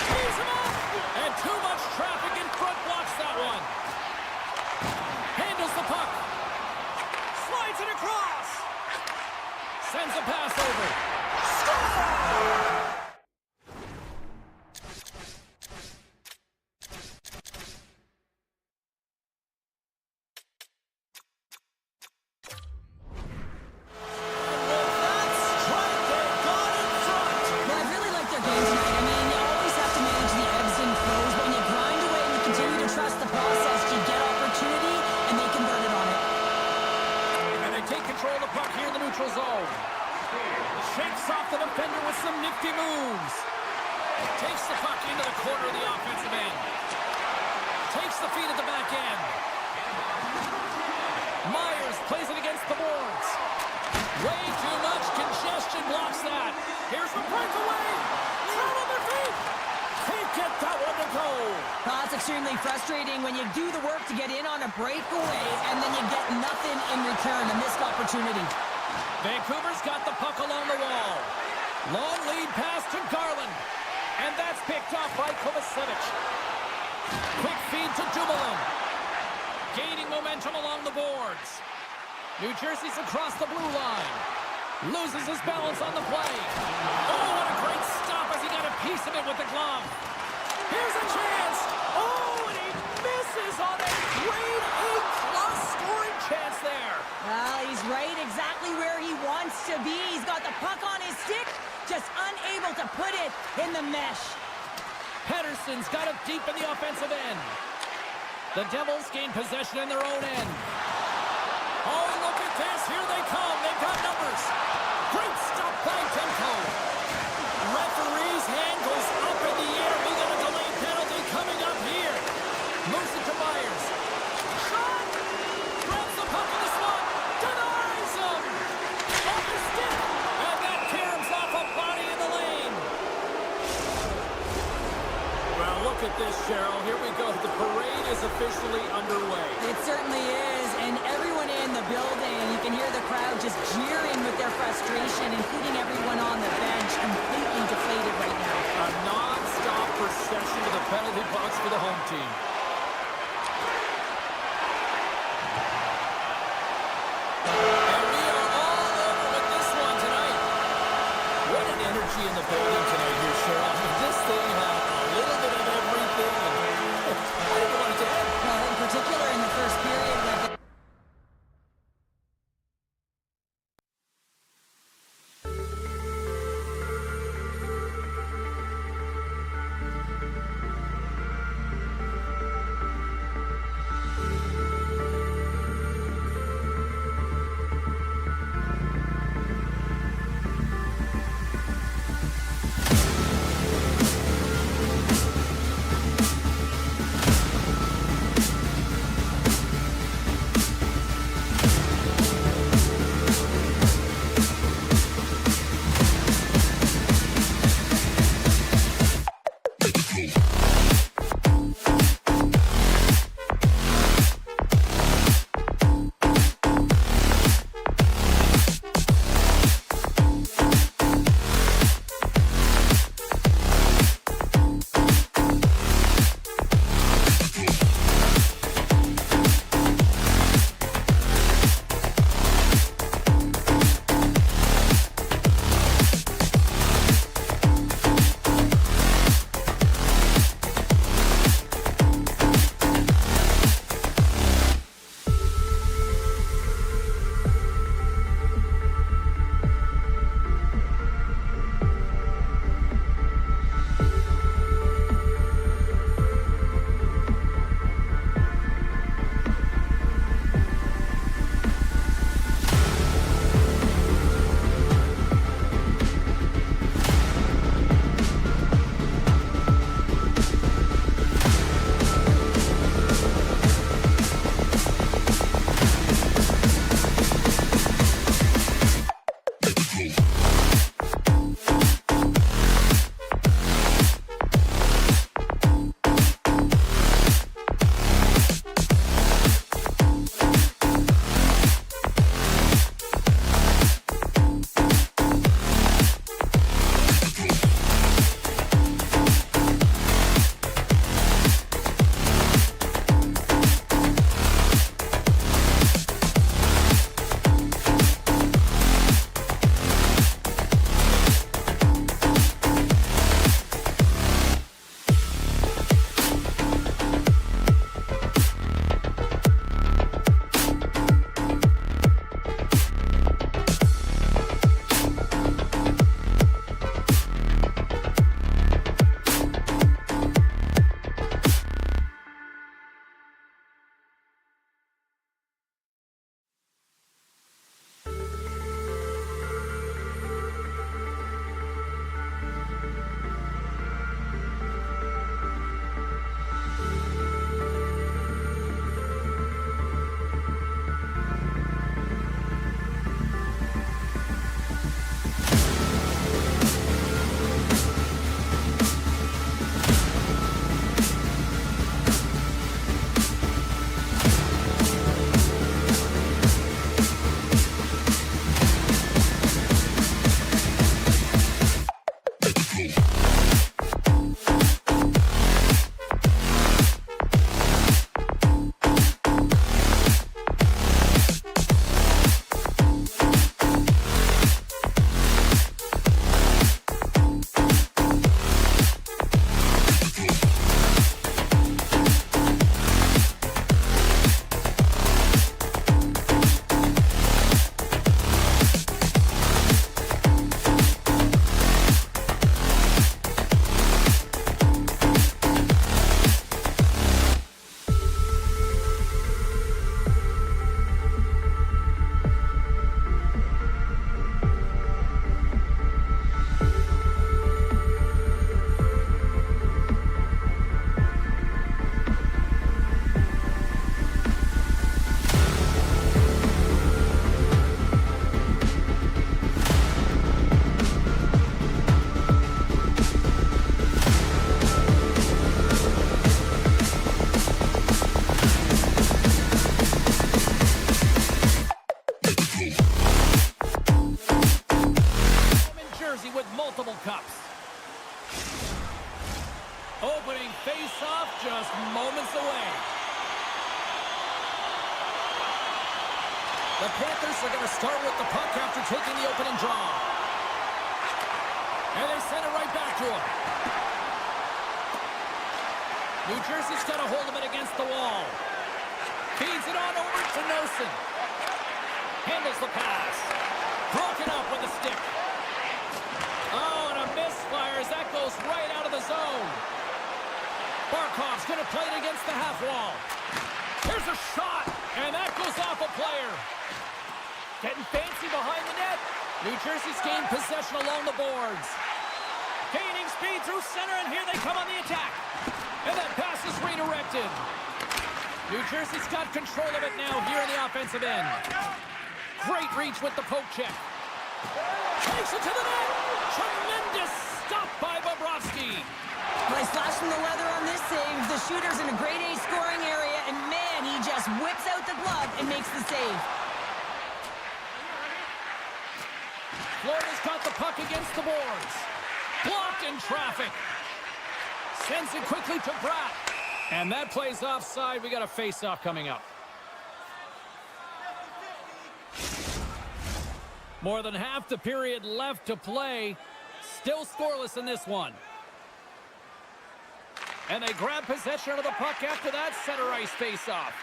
Tees him up. And too much traffic in front blocks that one. Handles the puck. Slides it across. Sends a pass over. Score! Zone. Shakes off the defender with some nifty moves. Takes the puck into the corner of the offensive end. Takes the feed at the back end. Myers plays it against the boards. Way too much congestion blocks that. Here's the breakaway. Throw on their feet. Can't get that one to go. Well, that's extremely frustrating when you do the work to get in on a breakaway and then you get nothing in return, a missed opportunity. Vancouver's got the puck along the wall. Long lead pass to Garland. And that's picked off by Kovacevic. Quick feed to Dumoulin. Gaining momentum along the boards. New Jersey's across the blue line. Loses his balance on the play. Oh, what a great stop as he got a piece of it with the glove. Here's a chance. Oh, and he misses on a grade A-plus scoring chance there. Well, he's right exactly where he wants to be. He's got the puck on his stick, just unable to put it in the mesh. Pettersson's got it deep in the offensive end. The Devils gain possession in their own end. Oh, look at this. Here they come. They've got numbers. Great stop by Demko. Referee's hand goes up in the air. We got a delayed penalty coming up here. Moves it to Myers. Shot. Grabs the puck in the slot. Denies him. Off the stick. And that caroms off a body in the lane. Well, look at this, Cheryl. Here we go. The parade is officially underway. It certainly is, and everyone in the building, you can hear the crowd just jeering with their frustration, including everyone on the bench, completely deflated right now. A non-stop procession to the penalty box for the home team. And we are all over with this one tonight. What an energy in the building tonight here, Cheryl. I mean, this thing had a little bit of everything, and I didn't want it to end. Well, in particular in the first period, with the The Panthers are going to start with the puck after taking the opening draw. And they send it right back to him. New Jersey's got a hold of it against the wall. Feeds it on over to Nosen. Handles the pass. Broken up with a stick. Oh, and a misfire as that goes right out of the zone. Barkov's going to play it against the half wall. Here's a shot, and that goes off a player. Getting fancy behind the net. New Jersey's gained possession along the boards. Gaining speed through center, and here they come on the attack. And that pass is redirected. New Jersey's got control of it now here in the offensive end. Great reach with the poke check. Takes it to the net. Tremendous stop by Bobrovsky. Nice slash from the leather on this save. The shooter's in a grade A scoring area, and man, he just whips out the glove and makes the save. Florida's got the puck against the boards. Blocked in traffic. Sends it quickly to Bratt. And that plays offside. We got a face-off coming up. More than half the period left to play. Still scoreless in this one. And they grab possession of the puck after that center ice face-off.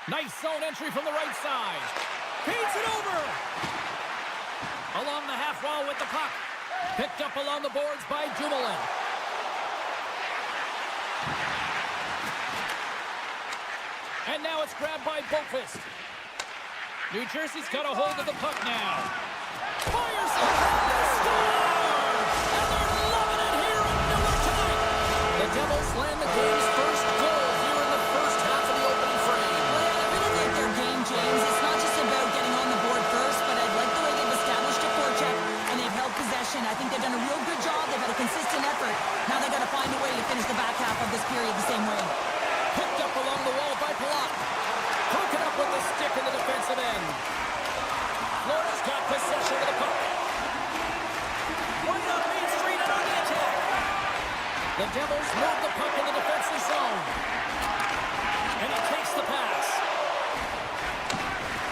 Nice zone entry from the right side. Feeds it over. Along the half wall with the puck. Picked up along the boards by Dumoulin. And now it's grabbed by Boqvist. New Jersey's got a hold of the puck now. Fires it! Scores! And they're loving it here in Miller tonight. The Devils land the game's first goal here in the first half of the opening frame. Well, I really like their game, James. It's not just about getting on the board first, but I like the way they've established a forecheck and they've held possession. I think they've done a real good job. They've had a consistent effort. Now they've got to find a way to finish the back half of this period the same way. Picked up along the wall by Palat. Broken up with the stick in the defensive end. Florida's got possession of the puck. Right on Main Street and on the attack. The Devils move the puck in the defensive zone. And he takes the pass.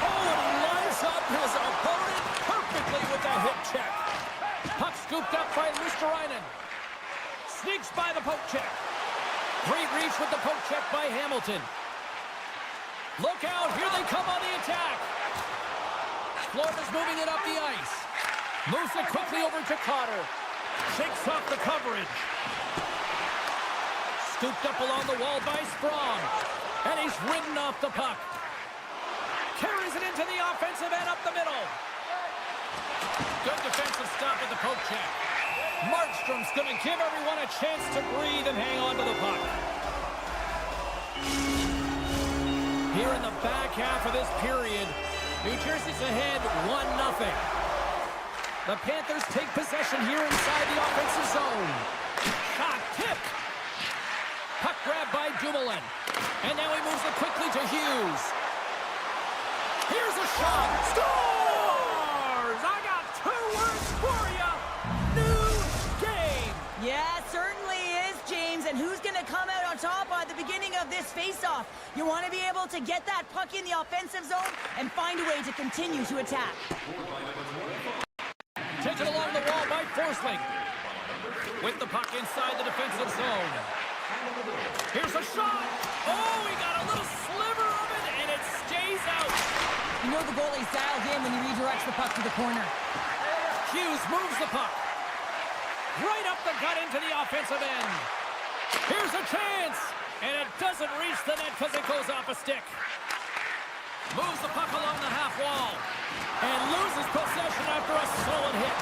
Oh, and he lines up his opponent perfectly with that hip check. Puck scooped up by Luosterainen. Sneaks by the poke check. Great reach with the poke check by Hamilton. Look out, here they come on the attack. Florida's moving it up the ice. Moves it quickly over to Cotter. Shakes off the coverage. Scooped up along the wall by Sprong. And he's ridden off the puck. Carries it into the offensive end up the middle. Good defensive stop with the poke check. Markstrom's going to give everyone a chance to breathe and hang on to the puck. Here in the back half of this period, New Jersey's ahead 1-0. The Panthers take possession here inside the offensive zone. Shot tipped. Puck grabbed by Dumoulin. And now he moves it quickly to Hughes. Here's a shot. Scores! I got 2 words for you. New game. Yeah, it certainly is, James. And who's going to come out on top at the beginning of this face-off? You want to be able to get that puck in the offensive zone and find a way to continue to attack. Taken along the wall by Forsling. With the puck inside the defensive zone. Here's a shot. Oh, he got a little sliver of it, and it stays out. You know the goalie's dialed in when he redirects the puck to the corner. Hughes moves the puck. Right up the gut into the offensive end. Here's a chance. And it doesn't reach the net because it goes off a stick. Moves the puck along the half wall. And loses possession after a solid hit.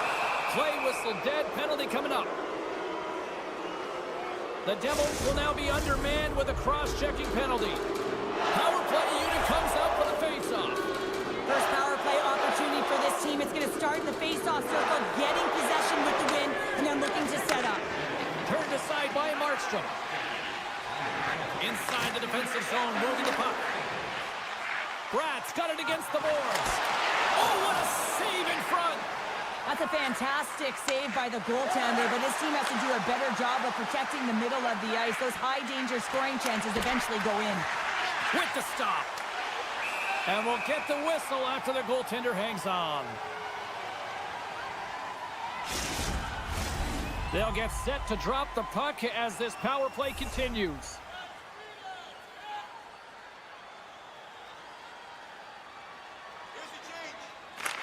Play whistle dead. Penalty coming up. The Devils will now be undermanned with a cross-checking penalty. Power play unit comes out for the face-off. First power play opportunity for this team. It's going to start in the face-off circle, getting possession with the win, and then looking to set up. Turned aside by Markstrom. Inside the defensive zone, moving the puck. Bratt's got it against the boards. Oh, what a save in front! That's a fantastic save by the goaltender, but his team has to do a better job of protecting the middle of the ice. Those high-danger scoring chances eventually go in. With the stop. And we'll get the whistle after the goaltender hangs on. They'll get set to drop the puck as this power play continues.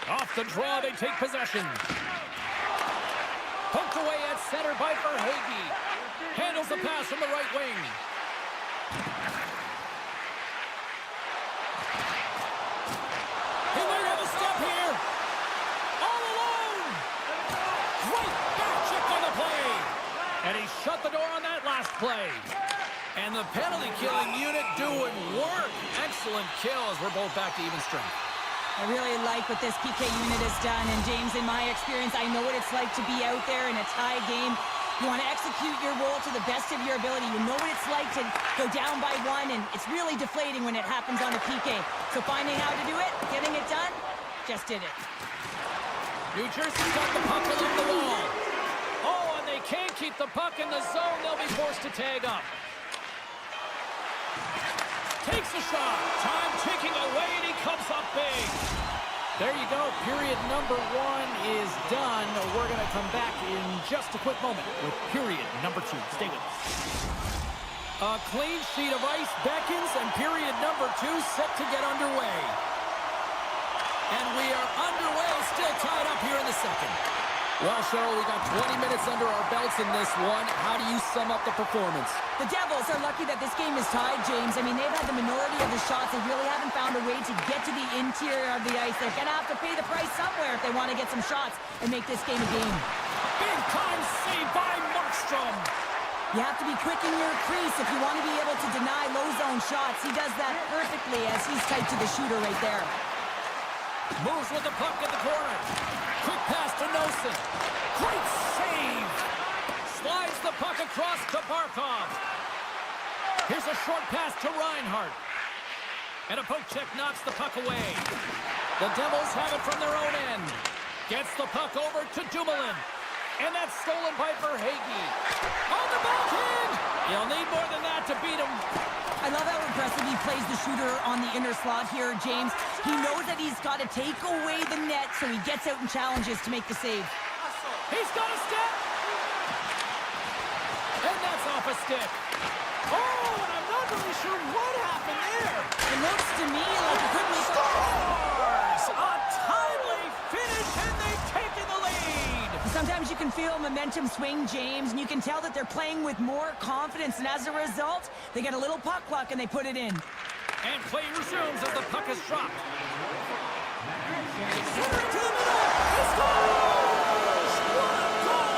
Off the draw, they take possession. Poked away at center by Verhaeghe. Handles the pass from the right wing. He might have a step here. All alone. Great back check on the play. And he shut the door on that last play. And the penalty killing unit doing work. Excellent kill as we're both back to even strength. I really like what this PK unit has done. And James, in my experience, I know what it's like to be out there in a tie game. You want to execute your role to the best of your ability. You know what it's like to go down by one, and it's really deflating when it happens on a PK. So finding how to do it, getting it done, just did it. New Jersey's got the puck along the wall. Oh, and they can't keep the puck in the zone. They'll be forced to tag up. Takes a shot. Time ticking away, and he comes up big. There you go. Period number 1 is done. We're going to come back in just a quick moment with period number 2. Stay with us. A clean sheet of ice beckons, and period number 2 set to get underway. And we are underway, still tied up here in the second. Well, Cheryl, we got 20 minutes under our belts in this one. How do you sum up the performance? The Devils are lucky that this game is tied, James. I mean, they've had the minority of the shots. They really haven't found a way to get to the interior of the ice. They're going to have to pay the price somewhere if they want to get some shots and make this game a game. Big time save by Markstrom. You have to be quick in your crease if you want to be able to deny low zone shots. He does that perfectly as he's tight to the shooter right there. Moves with the puck in the corner. Quick pass to Nosen. Great save. Slides the puck across to Barkov. Here's a short pass to Reinhart. And a poke check knocks the puck away. The Devils have it from their own end. Gets the puck over to Dumoulin. And that's stolen by Verhaeghe. On the backhand! He'll need more than that to beat him. I love how impressive he plays the shooter on the inner slot here, James. He knows that he's got to take away the net, so he gets out and challenges to make the save. He's got a step! And that's off a stick. Oh, and I'm not really sure what happened there. It looks to me like it could be Scores! A timely finish, and they've taken the lead. Sometimes you can feel momentum swing, James, and you can tell that they're playing with more confidence, and as a result, they get a little puck luck and they put it in. And play resumes as the puck is dropped. Center to the middle. He scores! What a goal!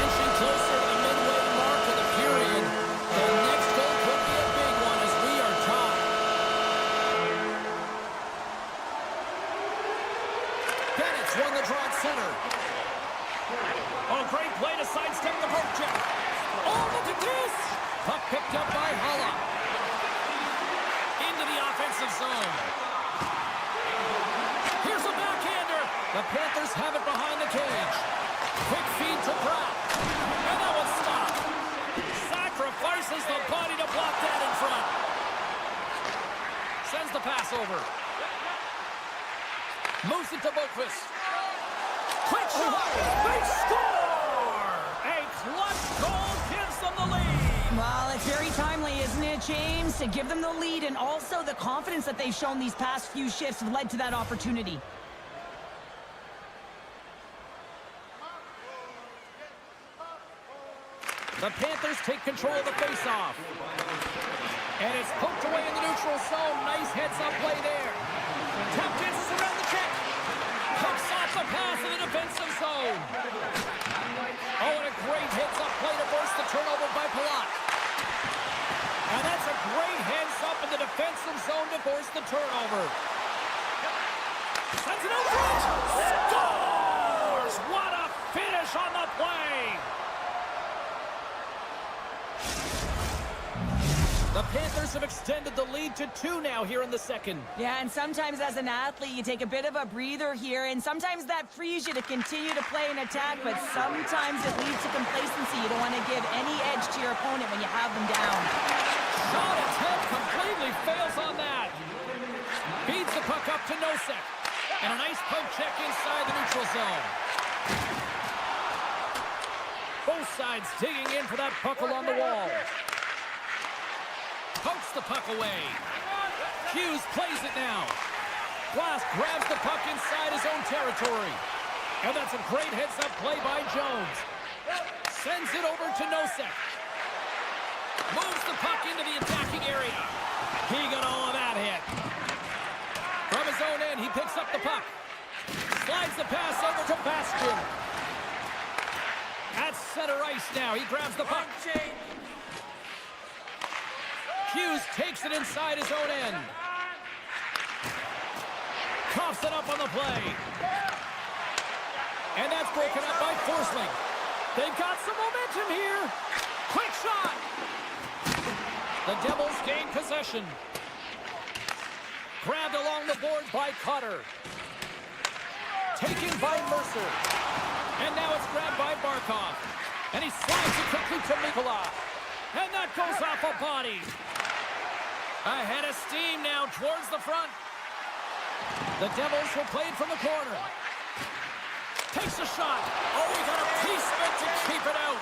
Inching closer to the midway mark of the period. The next goal could be a big one as we are tied. Bennett's won the draw at center. Oh, great play to sidestep the poke check. Oh, look at this! Puck picked up by Holla. Into the offensive zone. Here's a backhander. The Panthers have it behind the cage. Quick feed to Pratt. And that one's stopped. Sacrifices the body to block that in front. Sends the pass over. Moves it to Boqvist. Quick shot. They score! A clutch goal gives them the lead. Well, it's very timely, isn't it, James? To give them the lead, and also the confidence that they've shown these past few shifts have led to that opportunity. The Panthers take control of the faceoff. And it's poked away in the neutral zone. Nice heads-up play there. Tap dances around the check. Picks off the pass in the defensive zone. Oh, and a great heads-up play to force the turnover by Palat. And that's a great heads-up in the defensive zone to force the turnover. Sends it over. Scores! What a finish on the play! The Panthers have extended the lead to 2 now here in the second. Yeah, and sometimes as an athlete, you take a bit of a breather here, and sometimes that frees you to continue to play and attack, but sometimes it leads to complacency. You don't want to give any edge to your opponent when you have them down. Shot attempt completely fails on that. Feeds the puck up to Nosek. And a nice poke check inside the neutral zone. Both sides digging in for that puck along the wall. Pokes the puck away. Hughes plays it now. Glass grabs the puck inside his own territory. And that's a great heads-up play by Jones. Sends it over to Nosek. Moves the puck into the attacking area. He got all of that hit. From his own end, he picks up the puck. Slides the pass over to Bastian. At center ice now, he grabs the puck. Hughes takes it inside his own end. Coughs it up on the play. And that's broken up by Forsling. They've got some momentum here. Quick shot. The Devils gain possession. Grabbed along the boards by Cutter. Taken by Mercer. And now it's grabbed by Barkov. And he slides it quickly to Mikula. And that goes off a body. Ahead of steam now towards the front. The Devils will play it from the corner. Takes a shot. Oh, he got a piece of it to keep it out.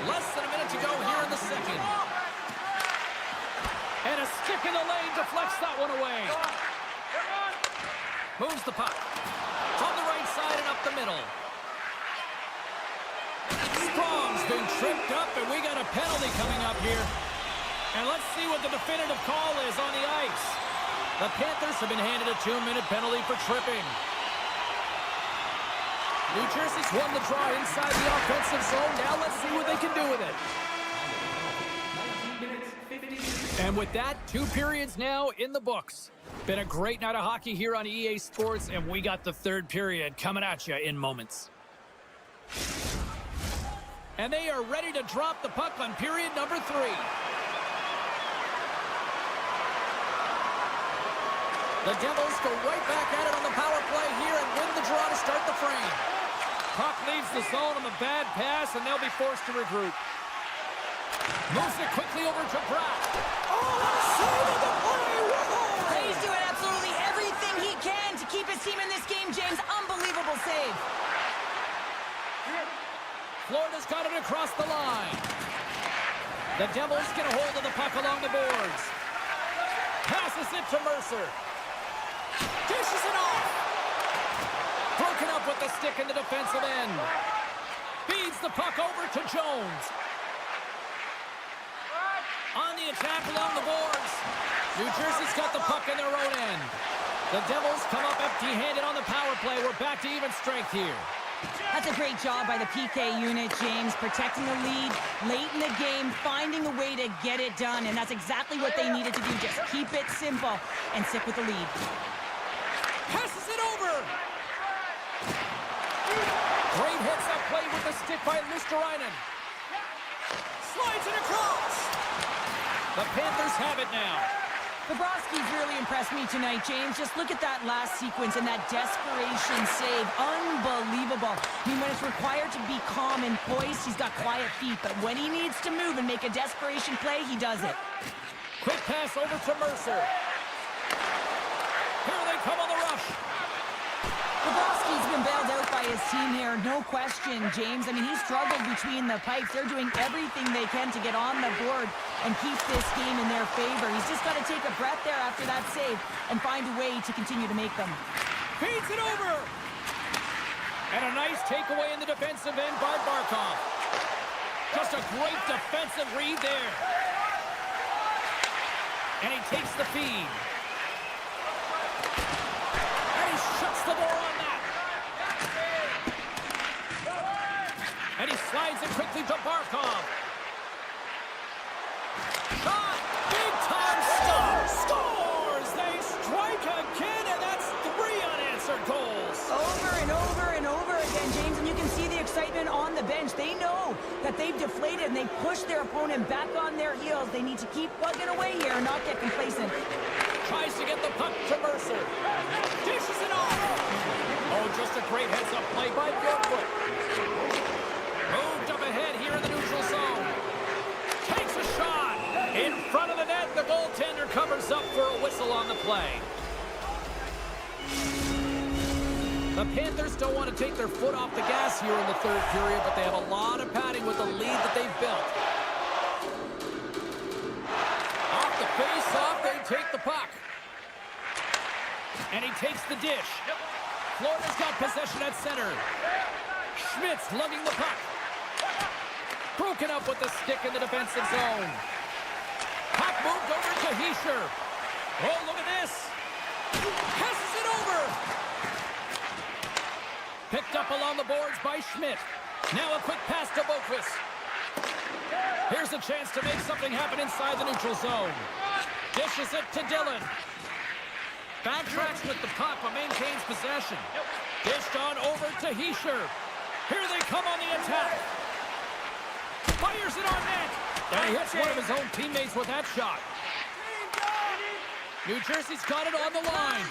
Less than a minute to go here in the second. And a stick in the lane deflects that one away. Moves the puck. On the right side and up the middle. Sprong's been tripped up, and we got a penalty coming up here. And let's see what the definitive call is on the ice. The Panthers have been handed a 2-minute penalty for tripping. New Jersey's won the draw inside the offensive zone. Now let's see what they can do with it. 19 minutes, 50. And with that, 2 periods now in the books. Been a great night of hockey here on EA Sports, and we got the 3rd period coming at you in moments. And they are ready to drop the puck on period number 3. The Devils go right back at it on the power play here and win the draw to start the frame. Puck leaves the zone on the bad pass, and they'll be forced to regroup. Moves it quickly over to Bratt. Oh, save of the play! Whoa! He's doing absolutely everything he can to keep his team in this game, James. Unbelievable save. Florida's got it across the line. The Devils get a hold of the puck along the boards. Passes it to Mercer. Dishes it off. Broken up with the stick in the defensive end. Feeds the puck over to Jones. On the attack along the boards. New Jersey's got the puck in their own end. The Devils come up empty-handed on the power play. We're back to even strength here. That's a great job by the PK unit, James, protecting the lead late in the game, finding a way to get it done, and that's exactly what they needed to do. Just keep it simple and stick with the lead. Passes it over. Great hits-up play with the stick by Lusterainen. Slides it across. The Panthers have it now. Bobrovsky's really impressed me tonight, James. Just look at that last sequence and that desperation save. Unbelievable. I mean, when it's required to be calm and poised, he's got quiet feet. But when he needs to move and make a desperation play, he does it. Quick pass over to Mercer. Here they come on the rush. Bobrovsky's been bailed out by his team here, no question, James. I mean, he's struggled between the pipes. They're doing everything they can to get on the board and keep this game in their favor. He's just got to take a breath there after that save and find a way to continue to make them. Feeds it over. And a nice takeaway in the defensive end by Barkov. Just a great defensive read there. And he takes the feed. And he shuts the door on that. And he slides it quickly to Barkov. Shot! Big time stop! Scores! They strike again, and that's 3 unanswered goals. Over and over and over again, James, and you can see the excitement on the bench. They know that they've deflated and they pushed their opponent back on their heels. They need to keep plugging away here and not get complacent. Tries to get the puck to Mercer. Dishes it off. Oh, just a great heads-up play by Bjorkwood. Moved up ahead here in the neutral zone. Takes a shot. for a whistle on the play. The Panthers don't want to take their foot off the gas here in the third period, but they have a lot of padding with the lead that they've built. Off the face-off, they take the puck. And he takes the dish. Florida's got possession at center. Schmidt's lugging the puck. Broken up with the stick in the defensive zone. Puck moved over to Hischier. Oh, look at this. Passes it over. Picked up along the boards by Schmidt. Now a quick pass to Boquist. Here's a chance to make something happen inside the neutral zone. Dishes it to Dillon. Backtracks with the puck, but maintains possession. Dished on over to Hischier. Here they come on the attack. Fires it on net. And he hits one of his own teammates with that shot. New Jersey's got it on the line.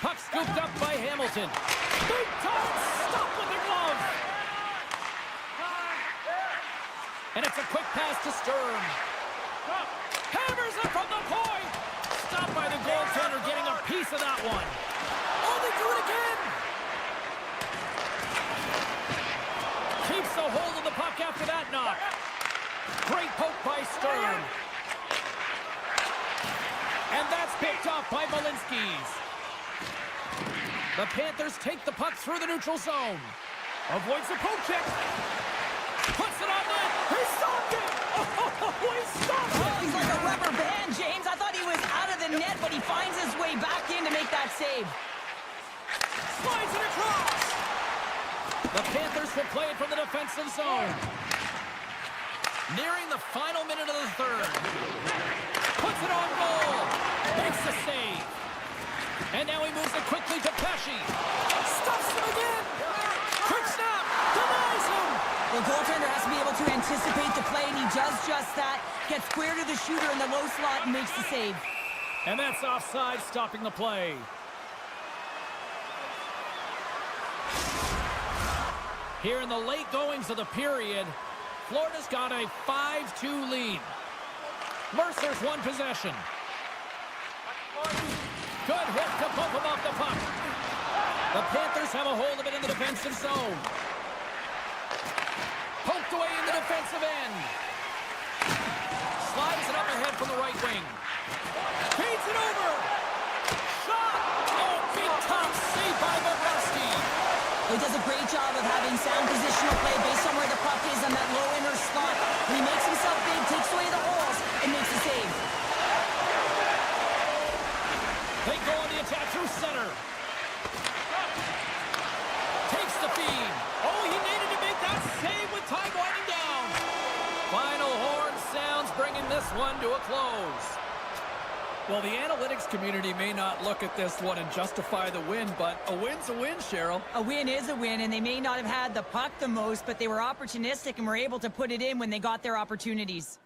Puck scooped up by Hamilton. Big time stop with the glove. And it's a quick pass to Sturm. Hammers it from the point. Stopped by the goaltender, getting a piece of that one. Oh, they do it again. Keeps a hold of the puck after that knock. Great poke by Sturm. And that's picked off by Balinskis. The Panthers take the puck through the neutral zone. Avoids the poke check. Puts it on net. He stopped it. Oh, he stopped it. He's like a rubber band, James. I thought he was out of the net, but he finds his way back in to make that save. Slides it across. The Panthers will play it from the defensive zone. Nearing the final minute of the third. Puts it on goal. Makes the save. And now he moves it quickly to Pesci. Stuffs him again. Quick snap. Denies him. The goaltender has to be able to anticipate the play, and he does just that. Gets square to the shooter in the low slot and makes the save. And that's offside, stopping the play. Here in the late goings of the period, Florida's got a 5-2 lead. Mercer's won possession. Good hit to bump him off the puck. The Panthers have a hold of it in the defensive zone. Poked away in the defensive end. Slides it up ahead from the right wing. Feeds it over. Shot. Oh, big top save by Bobrovsky. He does a great job of having sound positional play based on where the puck is on that low inner slot. When he makes himself big, takes away the holes, and makes the save. They go on the attack through center. Takes the feed. Oh, he needed to make that save with time winding down. Final horn sounds, bringing this one to a close. Well, the analytics community may not look at this one and justify the win, but a win's a win, Cheryl. A win is a win, and they may not have had the puck the most, but they were opportunistic and were able to put it in when they got their opportunities.